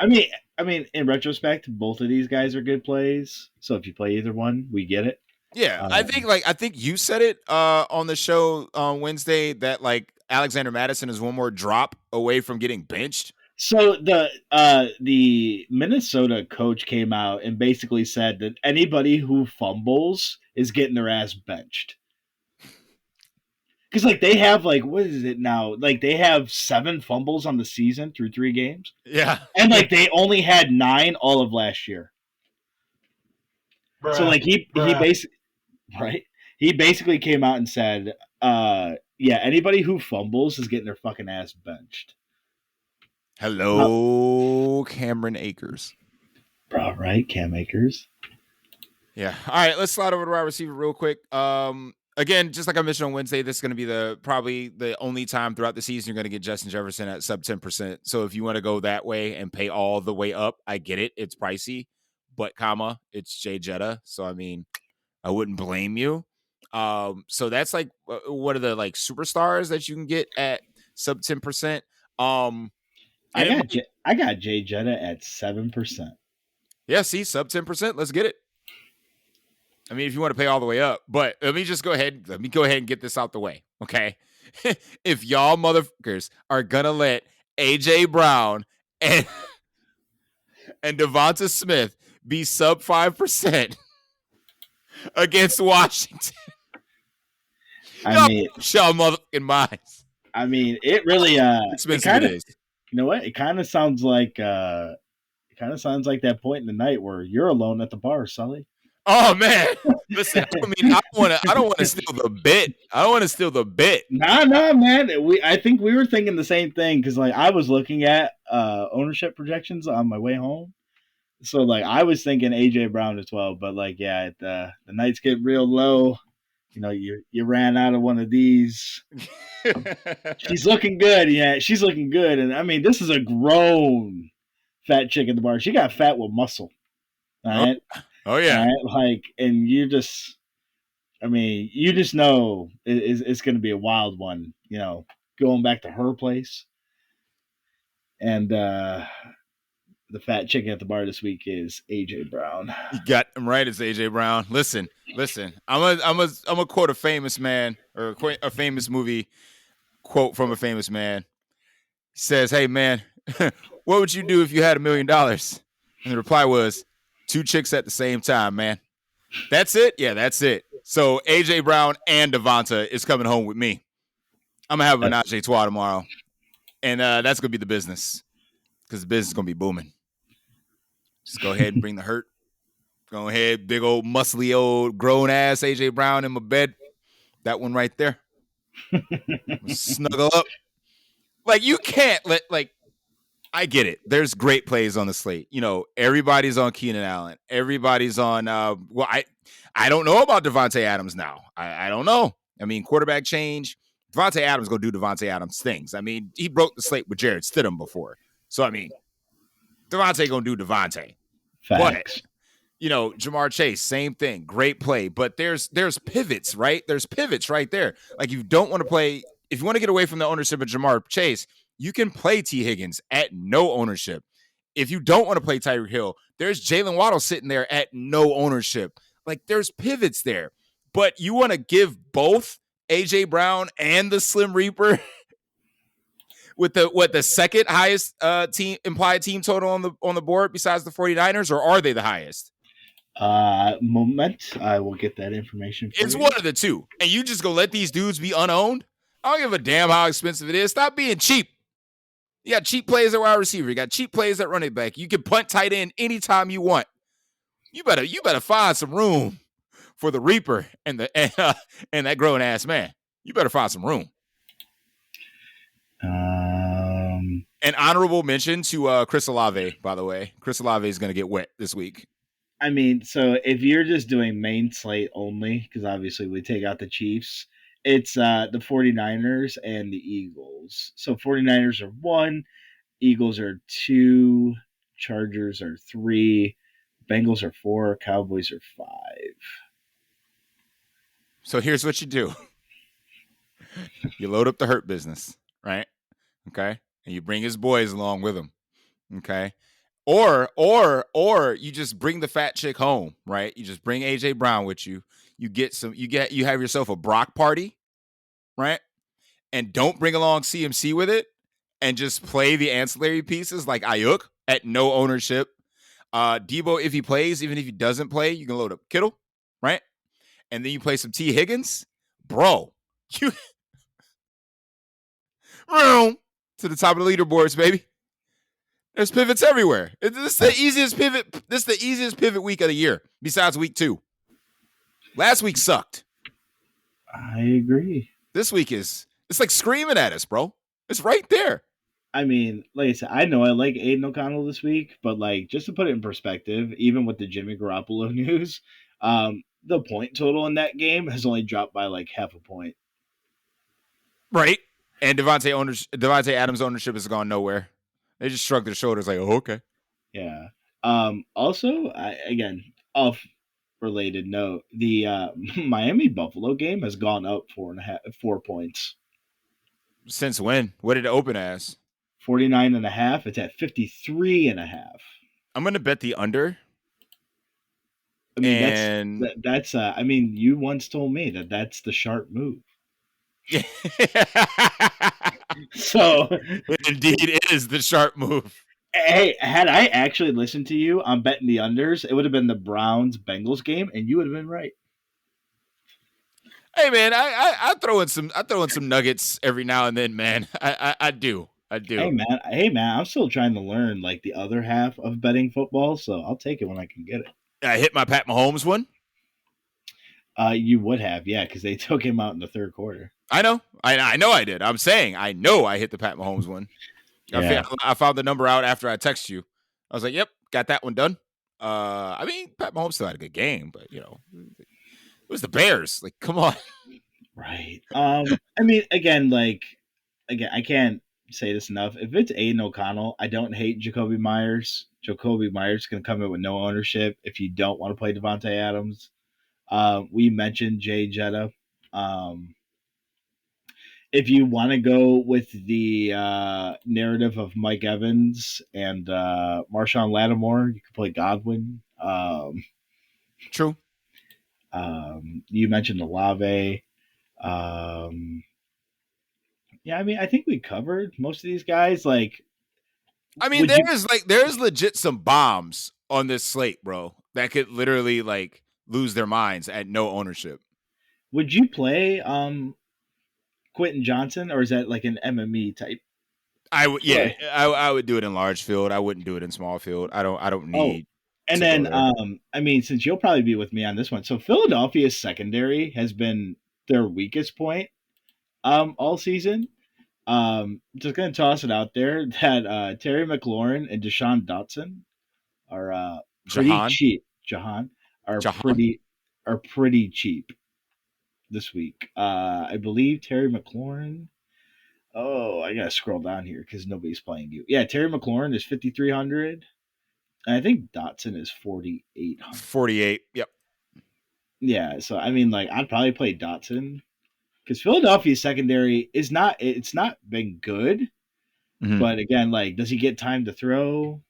I mean, in retrospect, both of these guys are good plays. So if you play either one, we get it. Yeah, Um, I think you said it on the show on Wednesday that like Alexander Madison is one more drop away from getting benched. So the Minnesota coach came out and basically said that anybody who fumbles is getting their ass benched. Because like they have like what is it now? Like they have 7 fumbles on the season through 3 games, Yeah. and like they only had 9 all of last year. So like he basically right he basically came out and said, yeah, anybody who fumbles is getting their fucking ass benched. Uh, Hello, Cameron Akers. bro, right? Cam Akers. Yeah. All right, let's slide over to wide receiver real quick. Again, just like I mentioned on Wednesday, this is going to be probably the only time throughout the season you're going to get Justin Jefferson at sub 10%. So if you want to go that way and pay all the way up, I get it. It's pricey, but it's Jay Jetta. So I mean, I wouldn't blame you. So that's like one of the like superstars that you can get at sub 10%. And I it got might, I got Jay Jetta at 7%. yeah, see, sub 10%. Let's get it. I mean, if you want to pay all the way up, but let me go ahead and get this out the way. Okay. If y'all motherfuckers are gonna let AJ Brown and Devonta Smith be sub 5% against Washington, I y'all mean, motherfucking minds. I mean, it really How it expensive it kind of, is. you know what? It kind of sounds like that point in the night where you're alone at the bar, Sully. Oh man. Listen, I don't wanna steal the bit. I don't want to steal the bit. Nah, man. I think we were thinking the same thing because like I was looking at ownership projections on my way home. So like I was thinking AJ Brown as well, but like yeah, the nights get real low. You know, you ran out of one of these. She's looking good, yeah. She's looking good, and I mean, this is a grown fat chick at the bar. She got fat with muscle. All oh, right, oh all yeah. right. Like, and I mean, you just know it's going to be a wild one. You know, going back to her place, and the fat chicken at the bar this week is AJ Brown. You got him right. It's AJ Brown. Listen. I'm a quote a famous man or a famous movie quote from a famous man. He says, "Hey man, what would you do if you had $1 million?" And the reply was, "Two chicks at the same time, man." That's it. Yeah, that's it. So AJ Brown and Devonta is coming home with me. I'm gonna have a menage a trois tomorrow, and that's gonna be the business because the business is gonna be booming. Just go ahead and bring the hurt. Go ahead, big old muscly old grown ass AJ Brown in my bed. That one right there. Snuggle up. Like you can't let like I get it. There's great plays on the slate. You know, everybody's on Keenan Allen. Everybody's on I don't know about Devontae Adams now. I don't know. I mean, quarterback change. Devontae Adams gonna do Devontae Adams things. I mean, he broke the slate with Jared Stidham before. So I mean, Devontae gonna do Devontae. But Facts. you know, Jamar Chase, same thing. Great play. But there's pivots, right? There's pivots right there. Like you don't want to play, if you want to get away from the ownership of Jamar Chase, you can play T. Higgins at no ownership. If you don't want to play Tyreek Hill, there's Jalen Waddle sitting there at no ownership. Like there's pivots there. But you want to give both AJ Brown and the Slim Reaper with the second highest team implied team total on the board besides the 49ers, or are they the highest? Moment. I will get that information for It's you. one of the two. And you just go let these dudes be unowned? I don't give a damn how expensive it is. Stop being cheap. You got cheap plays at wide receiver. You got cheap plays at running back. You can punt tight end anytime you want. You better find some room for the Reaper and and that grown ass man. You better find some room. An honorable mention to Chris Olave, by the way. Chris Olave is going to get wet this week. I mean, so if you're just doing main slate only, because obviously we take out the Chiefs, it's the 49ers and the Eagles. So 49ers are 1, Eagles are 2, Chargers are 3, Bengals are 4, Cowboys are 5. So here's what you do. You load up the hurt business, right? Okay. And you bring his boys along with him. Okay. Or you just bring the fat chick home, right? You just bring AJ Brown with you. You have yourself a Brock party, right? And don't bring along CMC with it, and just play the ancillary pieces like Ayuk at no ownership. Debo, if he plays, even if he doesn't play, you can load up Kittle, right? And then you play some T. Higgins, bro. You to the top of the leaderboards, baby. There's pivots everywhere. This is the easiest pivot. This is the easiest pivot week of the year, besides week 2. Last week sucked. I agree. This week it's like screaming at us, bro. It's right there. I mean, like I said, I know I like Aiden O'Connell this week, but like just to put it in perspective, even with the Jimmy Garoppolo news, the point total in that game has only dropped by like half a point. Right. And Devontae Adams' ownership has gone nowhere. They just shrugged their shoulders like, oh, okay. Yeah. Also, again, off related note, the Miami Buffalo game has gone up 4 points. Since when? What did it open as? 49.5. It's at 53.5. I'm gonna bet the under. I mean, And that's I mean, you once told me that that's the sharp move. So, indeed, it is the sharp move. hey, had I actually listened to you on betting the unders, it would have been the Browns Bengals game, and you would have been right. Hey man, I throw in some nuggets every now and then, man. I do. Hey man, I'm still trying to learn like the other half of betting football, so I'll take it when I can get it. I hit my Pat Mahomes one. You would have, yeah, because they took him out in the third quarter. I know. I know I did. I'm saying I know I hit the Pat Mahomes one. Yeah. I found the number out after I texted you. I was like, "Yep, got that one done." I mean, Pat Mahomes still had a good game, but it was the Bears. Like, come on. Right. I mean, again, I can't say this enough. If it's Aiden O'Connell, I don't hate Jacoby Myers. Jacoby Myers can come in with no ownership if you don't want to play Devontae Adams. We mentioned Jay Jetta. If you want to go with the narrative of Mike Evans and Marshawn Lattimore, you can play Godwin. True. You mentioned Olave. Yeah, I mean, I think we covered most of these guys. Like, I mean, there's legit some bombs on this slate, bro, that could literally like lose their minds at no ownership. would you play Quentin Johnson, or is that like an MME type? I would, yeah, I would do it in large field. I wouldn't do it in small field. I don't Oh, need and to go then there. I mean, since you'll probably be with me on this one, so Philadelphia's secondary has been their weakest point all season. Just gonna toss it out there that Terry McLaurin and Deshaun Dotson are pretty Jahan, cheap. Jahan are Jahan, pretty cheap this week. I believe Terry McLaurin. Oh, I gotta scroll down here because nobody's playing you. Yeah, Terry McLaurin is 5,300, and I think Dotson is 4,800. 48. Yep. Yeah, so I mean, like, I'd probably play Dotson because Philadelphia's secondary is not. It's not been good, Mm-hmm. but again, like, does he get time to throw?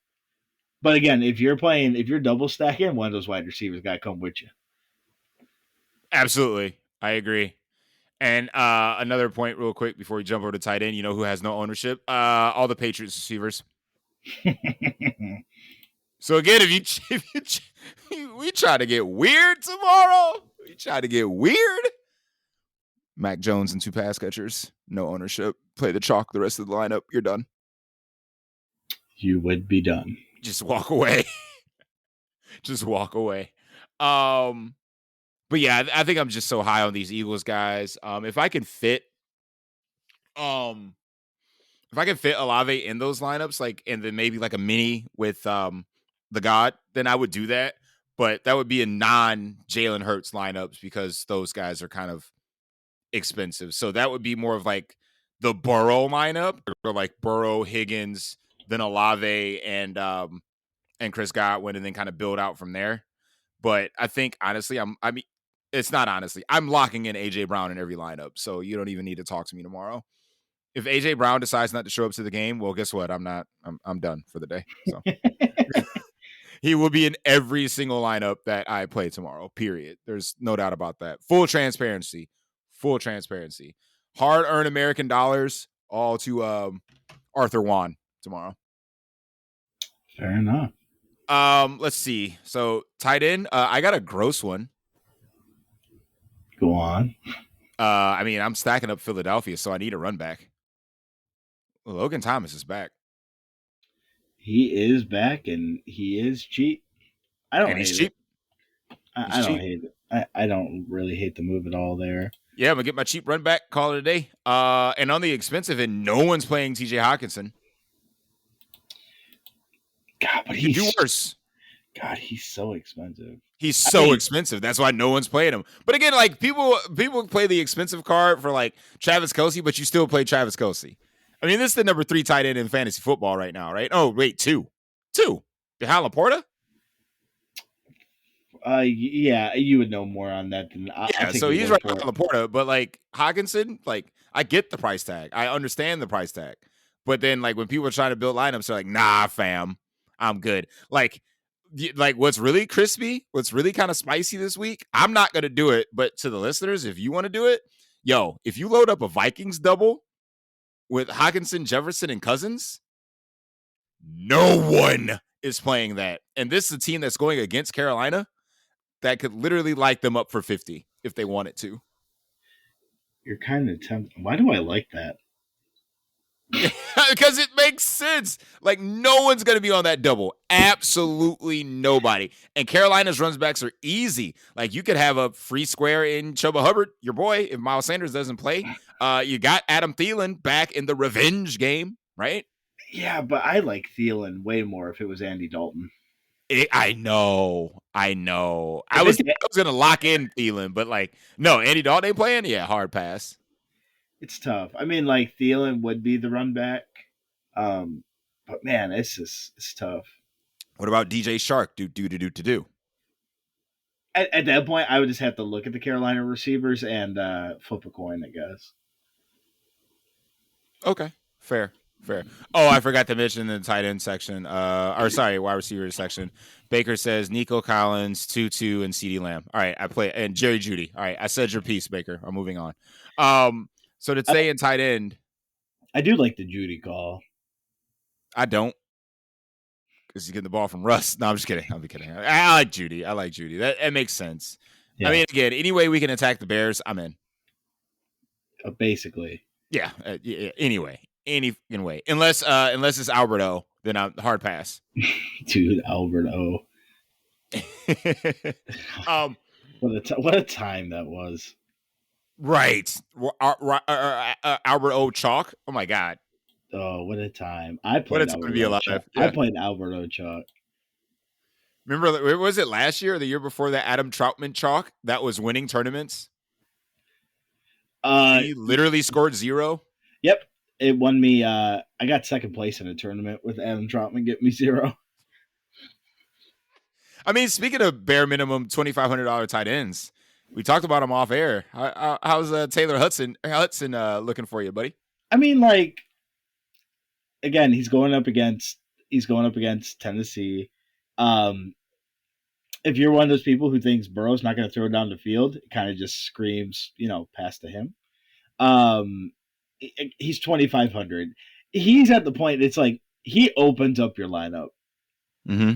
But again, if you're double stacking, one of those wide receivers got to come with you. Absolutely, I agree. And another point, real quick, before we jump over to tight end, you know who has no ownership? All the Patriots receivers. So again, we try to get weird tomorrow. We try to get weird. Mac Jones and 2 pass catchers, no ownership. Play the chalk the rest of the lineup. You're done. You would be done. Just walk away. Just walk away. But yeah, I think I'm just so high on these Eagles guys. If I can fit Olave in those lineups, like, and then maybe like a mini with the God, then I would do that. But that would be a non-Jalen Hurts lineups because those guys are kind of expensive. So that would be more of like the Burrow lineup, or like Burrow, Higgins, then Olave and Chris Godwin, and then kind of build out from there. But I think honestly, it's not honestly. I'm locking in AJ Brown in every lineup, so you don't even need to talk to me tomorrow. If AJ Brown decides not to show up to the game, well, guess what? I'm done for the day. So he will be in every single lineup that I play tomorrow. Period. There's no doubt about that. Full transparency. Hard-earned American dollars, all to Arthur Juan tomorrow. Fair enough. Let's see. So tight end, I got a gross one. Go on. I mean, I'm stacking up Philadelphia, so I need a run back. Logan Thomas is back. He is back, and he is cheap. I don't hate it. I don't hate it. I don't really hate the move at all there. Yeah, I'm gonna get my cheap run back, call it a day. And on the expensive end, no one's playing TJ Hawkinson. God, but he can do worse. God, he's so expensive. He's so expensive. That's why no one's playing him. But again, like people play the expensive card for like Travis Kelce, but you still play Travis Kelce. I mean, this is the number 3 tight end in fantasy football right now, right? Oh, wait, 2. DeHaan Laporta? Yeah, you would know more on that than I'll Yeah, take so your he's word right for it. on Laporta, but like Hawkinson, like I get the price tag. I understand the price tag. But then like when people are trying to build lineups, they're like, nah, fam, I'm good. Like what's really crispy, what's really kind of spicy this week, I'm not gonna do it. But to the listeners, if you want to do it, yo, if you load up a Vikings double with Hawkinson, Jefferson, and Cousins, no one is playing that. And this is a team that's going against Carolina that could literally light them up for 50 if they wanted to. You're kind of tempted. Why do I like that? Because it makes sense. Like no one's going to be on that double. Absolutely nobody. And Carolina's runs backs are easy. Like you could have a free square in Chuba Hubbard, your boy, if Miles Sanders doesn't play. You got Adam Thielen back in the revenge game, right? Yeah, but I like Thielen way more if it was Andy Dalton. I know. I know. I If was it's I was gonna lock in Thielen, but like, no, Andy Dalton ain't playing. Yeah, hard pass. it's tough. I mean, like Thielen would be the run back, but man, it's tough. What about DJ Shark? Do. At that point, I would just have to look at the Carolina receivers and flip a coin, I guess. Okay, fair. Oh, I forgot to mention the tight end section. Or sorry, wide receiver section. Baker says Nico Collins, Tutu, and CeeDee Lamb. All right, I play and Jerry Judy. All right, I said your piece, Baker. I'm moving on. So to stay in tight end, I do like the Judy call. I don't because he's getting the ball from Russ. No, I'm just kidding. I'm kidding. I like Judy. That makes sense. Yeah, I mean, again, any way we can attack the Bears, I'm in. basically. Yeah. Anyway, any way, unless it's Alberto, then I'm hard pass. Dude, Albert O. um, What a time that was. right. Albert O. Chalk. Oh my God. Oh, what a time! I What a played time to Albert be O. alive. Chalk. I Yeah. played Albert O. Chalk. Remember, was it last year or the year before that Adam Troutman chalk that was winning tournaments? Uh, He literally scored 0. yep. It won me. I got second place in a tournament with Adam Troutman get me 0. I mean, speaking of bare minimum $2,500 tight ends, we talked about him off air. How's Taylor Hudson looking for you, buddy? I mean, like again, he's going up against Tennessee. Um, if you're one of those people who thinks Burrow's not going to throw it down the field, it kind of just screams, pass to him. Um, he's 2,500. He's at the point. It's like he opens up your lineup. Mm-hmm.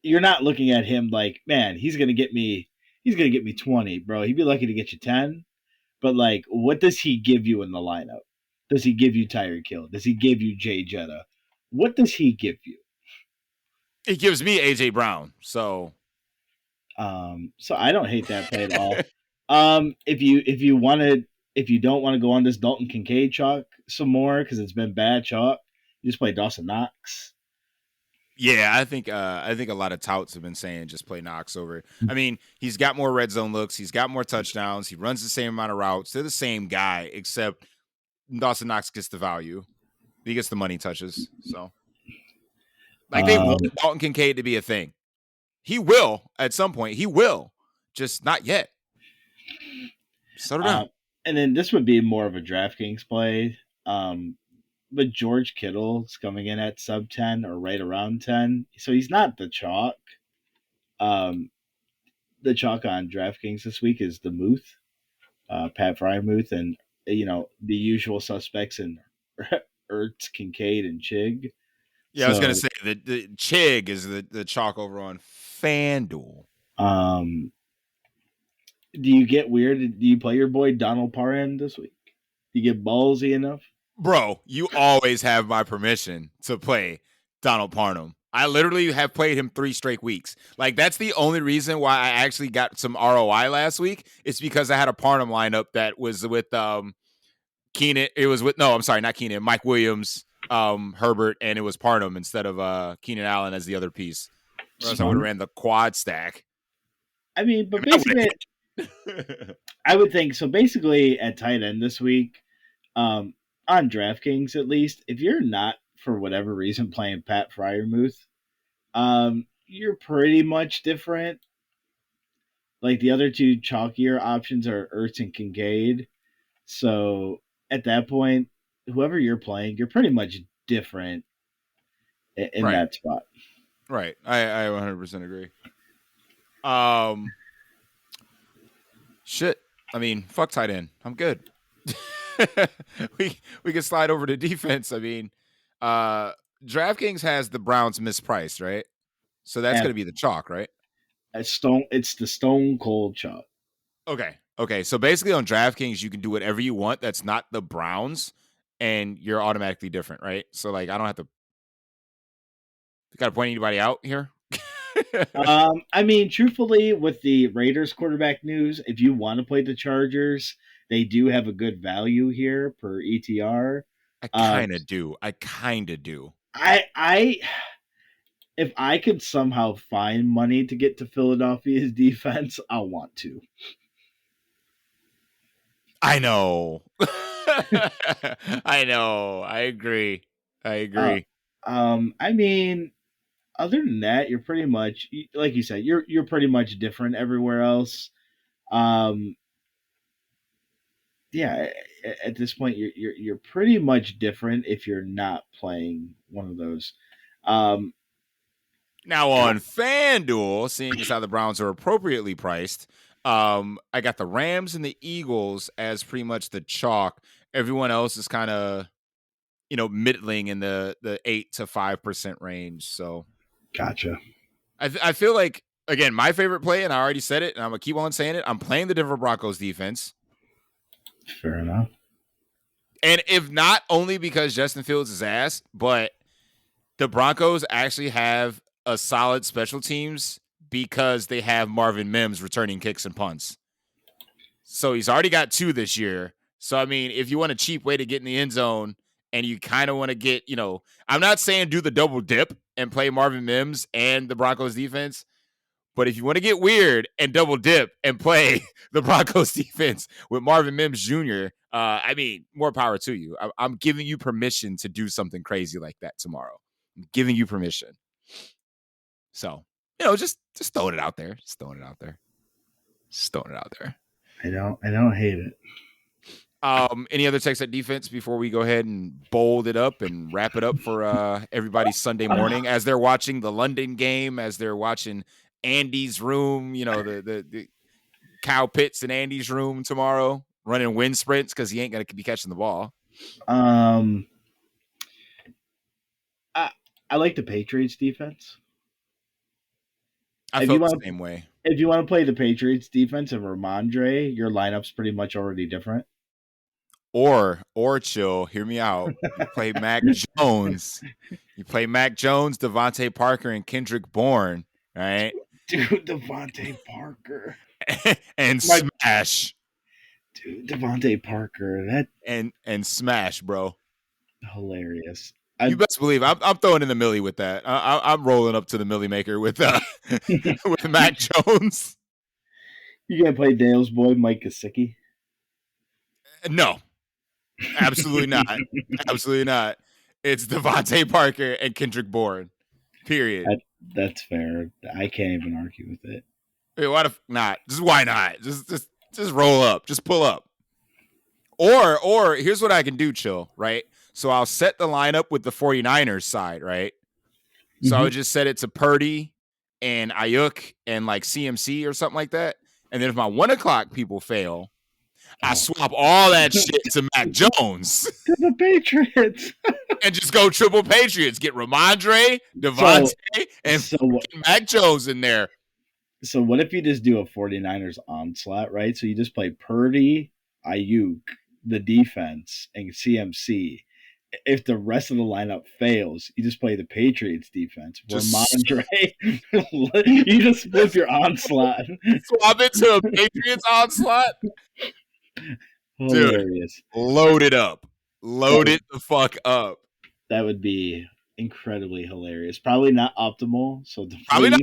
You're not looking at him like, man, he's gonna get me. He's gonna get me 20, bro. He'd be lucky to get you 10. But like, what does he give you in the lineup? Does he give you Tyreek Hill? Does he give you Jay Jetta? What does he give you? He gives me AJ Brown. So So I don't hate that play at all. If you don't want to go on this Dalton Kincaid chalk some more because it's been bad chalk, you just play Dawson Knox. yeah, I think a lot of touts have been saying just play Knox over it. I mean, he's got more red zone looks, he's got more touchdowns, he runs the same amount of routes. They're the same guy, except Dawson Knox gets the value. He gets the money touches. So like they want Dalton Kincaid to be a thing. He will at some point. He will. Just not yet. Settle down. And then this would be more of a DraftKings play. But George Kittle's coming in at sub 10 or right around 10. So he's not the chalk. The chalk on DraftKings this week is the Muth, Pat Fryermuth, and the usual suspects in Ertz, Kincaid, and Chig. Yeah, I was gonna say the Chig is the chalk over on FanDuel. Do you get weird? Do you play your boy Donald Parham this week? Do you get ballsy enough? Bro, you always have my permission to play Donald Parham. I literally have played him 3 straight weeks. Like that's the only reason why I actually got some ROI last week. It's because I had a Parham lineup that was with Keenan. It was with no, I'm sorry, not Keenan. Mike Williams, Herbert, and it was Parham instead of Keenan Allen as the other piece. Or else I would have ran the quad stack. I mean, but basically, I would think so. Basically, at tight end this week, on DraftKings at least, if you're not for whatever reason playing Pat Fryermuth, you're pretty much different. Like the other two chalkier options are Ertz and Kincaid. So at that point, whoever you're playing, you're pretty much different in Right. that spot. Right. I 100% agree. Shit. I mean, fuck tight end. I'm good. we can slide over to defense. I mean, DraftKings has the Browns mispriced, right? So that's At, going to be the chalk, right? it's the stone cold chalk. Okay. Okay. So basically on DraftKings, you can do whatever you want that's not the Browns, and you're automatically different, right? So like, I don't have to. Got to point anybody out here. I mean, truthfully, with the Raiders quarterback news, if you want to play the Chargers, they do have a good value here per ETR. I kind of do. I kind of do. I if I could somehow find money to get to Philadelphia's defense, I'll want to. I know. I know. I agree. I agree. I mean, other than that, you're pretty much like you said, you're pretty much different everywhere else. Um, yeah, at this point, you're pretty much different if you're not playing one of those. Um, Now on FanDuel, seeing as how the Browns are appropriately priced, I got the Rams and the Eagles as pretty much the chalk. Everyone else is kind of, middling in the 8 to 5% range. So gotcha. I feel like, again, my favorite play, and I already said it, and I'm gonna keep on saying it. I'm playing the Denver Broncos defense. Fair enough. And if not only because Justin Fields is ass, but the Broncos actually have a solid special teams because they have Marvin Mims returning kicks and punts. So he's already got 2 this year. So, I mean, if you want a cheap way to get in the end zone and you kind of want to get, I'm not saying do the double dip and play Marvin Mims and the Broncos defense. But if you want to get weird and double dip and play the Broncos defense with Marvin Mims Jr., I mean, more power to you. I'm giving you permission to do something crazy like that tomorrow. I'm giving you permission. So, just throwing it out there. Just throwing it out there. Just throwing it out there. I don't hate it. Any other takes at defense before we go ahead and bold it up and wrap it up for everybody's Sunday morning as they're watching the London game, as they're watching Andy's room, the Kyle Pitts in Andy's room tomorrow, running wind sprints because he ain't going to be catching the ball. I like the Patriots defense. I felt the same way. If you want to play the Patriots defense and Ramondre, your lineup's pretty much already different. Or chill, hear me out. You play Mac Jones. You play Mac Jones, Devontae Parker, and Kendrick Bourne, right? Dude, Devontae Parker. and smash. Dude, Devontae Parker. That and smash, bro. Hilarious. You best believe I'm throwing in the millie with that. I'm rolling up to the millie maker with with Mac Jones. You gonna play Dale's boy Mike Gesicki? No, absolutely not. Absolutely not. It's Devontae Parker and Kendrick Bourne. Period. That's fair. I can't even argue with it. Wait, why not? Just why not? Just roll up. Just pull up. Or here's what I can do, chill, right? So I'll set the lineup with the 49ers side, right? So I would just set it to Purdy and Ayuk and like CMC or something like that. And then if my 1 o'clock people fail, I swap all that shit to Mac Jones. To the Patriots. And just go triple Patriots. Get Ramondre, Devontae, and Mac Jones in there. So what if you just do a 49ers onslaught, right? So you just play Purdy, Ayuk, the defense, and CMC. If the rest of the lineup fails, you just play the Patriots defense. Ramondre, you just flip your onslaught. Swap it to a Patriots onslaught. Hilarious. Dude, load it up. Load it the fuck up. That would be incredibly hilarious. Probably not optimal. So probably not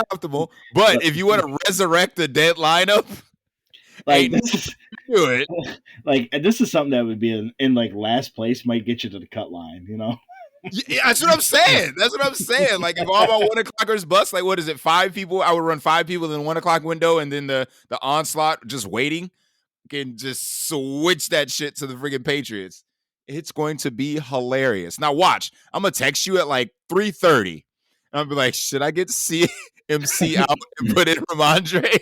optimal. But if you want to resurrect the dead lineup, like this do it. Like this is something that would be in like last place, might get you to the cut line, Yeah, that's what I'm saying. That's what I'm saying. Like if all my 1 o'clockers bust, like what is it? 5 people. I would run 5 people in the 1 o'clock window, and then the onslaught just waiting. Can just switch that shit to the freaking Patriots. It's going to be hilarious. Now watch. I'm gonna text you at like 3:30. I'll be like, should I get CMC out and put in Ramondre?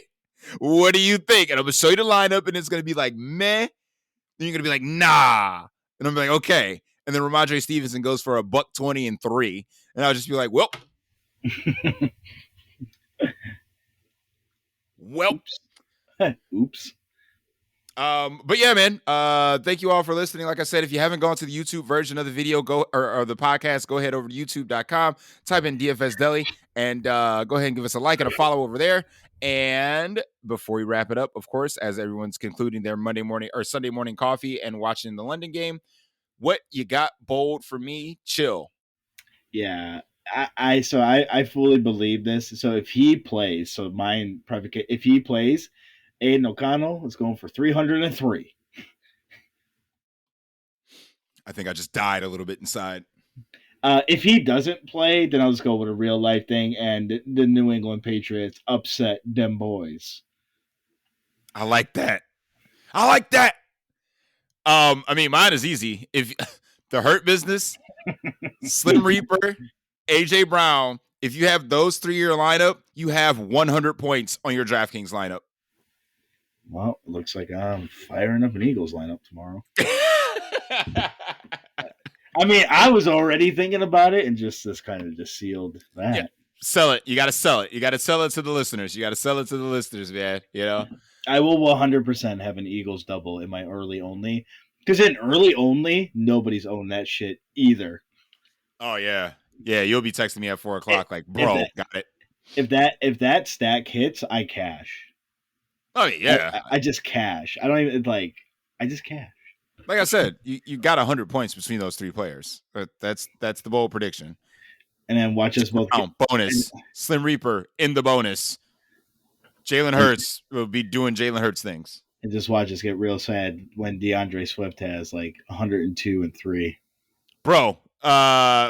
What do you think? And I'm gonna show you the lineup, and it's gonna be like meh. Then you're gonna be like, nah. And I'm like, okay. And then Ramondre Stevenson goes for $120 and 3. And I'll just be like, well. Oops. But yeah, man. Thank you all for listening. Like I said, if you haven't gone to the YouTube version of the video, or the podcast, go ahead over to youtube.com, type in DFS Deli, and go ahead and give us a like and a follow over there. And before we wrap it up, of course, as everyone's concluding their Monday morning or Sunday morning coffee and watching the London game, what you got bold for me? Chill. Yeah. I fully believe this. So if he plays, if he plays, Aiden O'Connell is going for 303. I think I just died a little bit inside. If he doesn't play, then I'll just go with a real life thing, and the New England Patriots upset them boys. I like that. I mean, mine is easy. If the Hurt Business, Slim Reaper, AJ Brown, if you have those 3 in your lineup, you have 100 points on your DraftKings lineup. Well, it looks like I'm firing up an Eagles lineup tomorrow. I mean, I was already thinking about it, and this kind of just sealed that. Yeah. Sell it. You got to sell it. You got to sell it to the listeners. Man. You know? I will 100% have an Eagles double in my early only. Because in early only, nobody's owned that shit either. Oh, yeah. Yeah, you'll be texting me at 4 o'clock like, bro, got it. If that stack hits, I cash. Oh, yeah. I just cash. I don't even, I just cash. Like I said, you got 100 points between those 3 players. That's the bold prediction. And then watch us both get bonus. Slim Reaper in the bonus. Jalen Hurts will be doing Jalen Hurts things. And just watch us get real sad when DeAndre Swift has 102 and 3. Bro,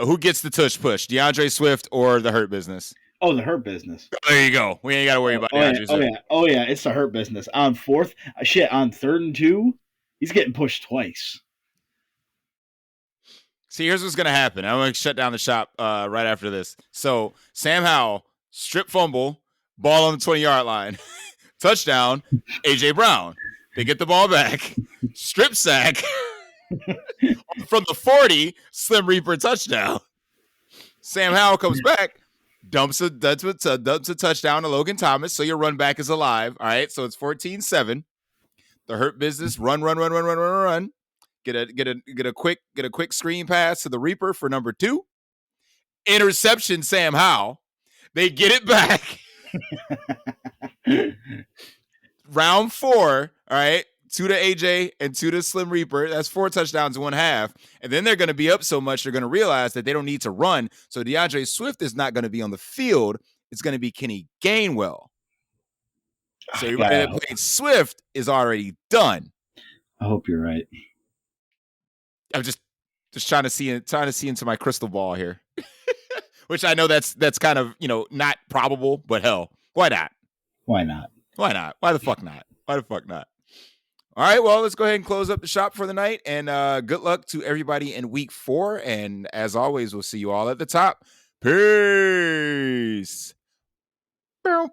who gets the tush push? DeAndre Swift or the Hurt Business? Oh, the Hurt Business. There you go. We ain't got to worry about DeAndre Swift. Oh yeah, it's the Hurt Business. On 3rd and 2, he's getting pushed twice. See, here's what's going to happen. I'm going to shut down the shop right after this. So, Sam Howell, strip fumble, ball on the 20-yard line. Touchdown, A.J. Brown. They get the ball back. Strip sack. From the 40, Slim Reaper touchdown. Sam Howell comes back, dumps a touchdown to Logan Thomas, so your run back is alive. All right, so it's 14-7. The Hurt Business run. Get a quick screen pass to the Reaper for number 2. Interception, Sam Howell. They get it back. Round 4, all right, 2 to AJ and 2 to Slim Reaper. That's 4 touchdowns in 1 half. And then they're going to be up so much, they're going to realize that they don't need to run. So DeAndre Swift is not going to be on the field. It's going to be Kenny Gainwell. So everybody that played Swift is already done. I hope you're right. I'm just trying to see into my crystal ball here. Which I know that's kind of, not probable, but hell, why not? Why not? Why not? Why the fuck not? All right, well, let's go ahead and close up the shop for the night. And good luck to everybody in week 4. And as always, we'll see you all at the top. Peace. Bow.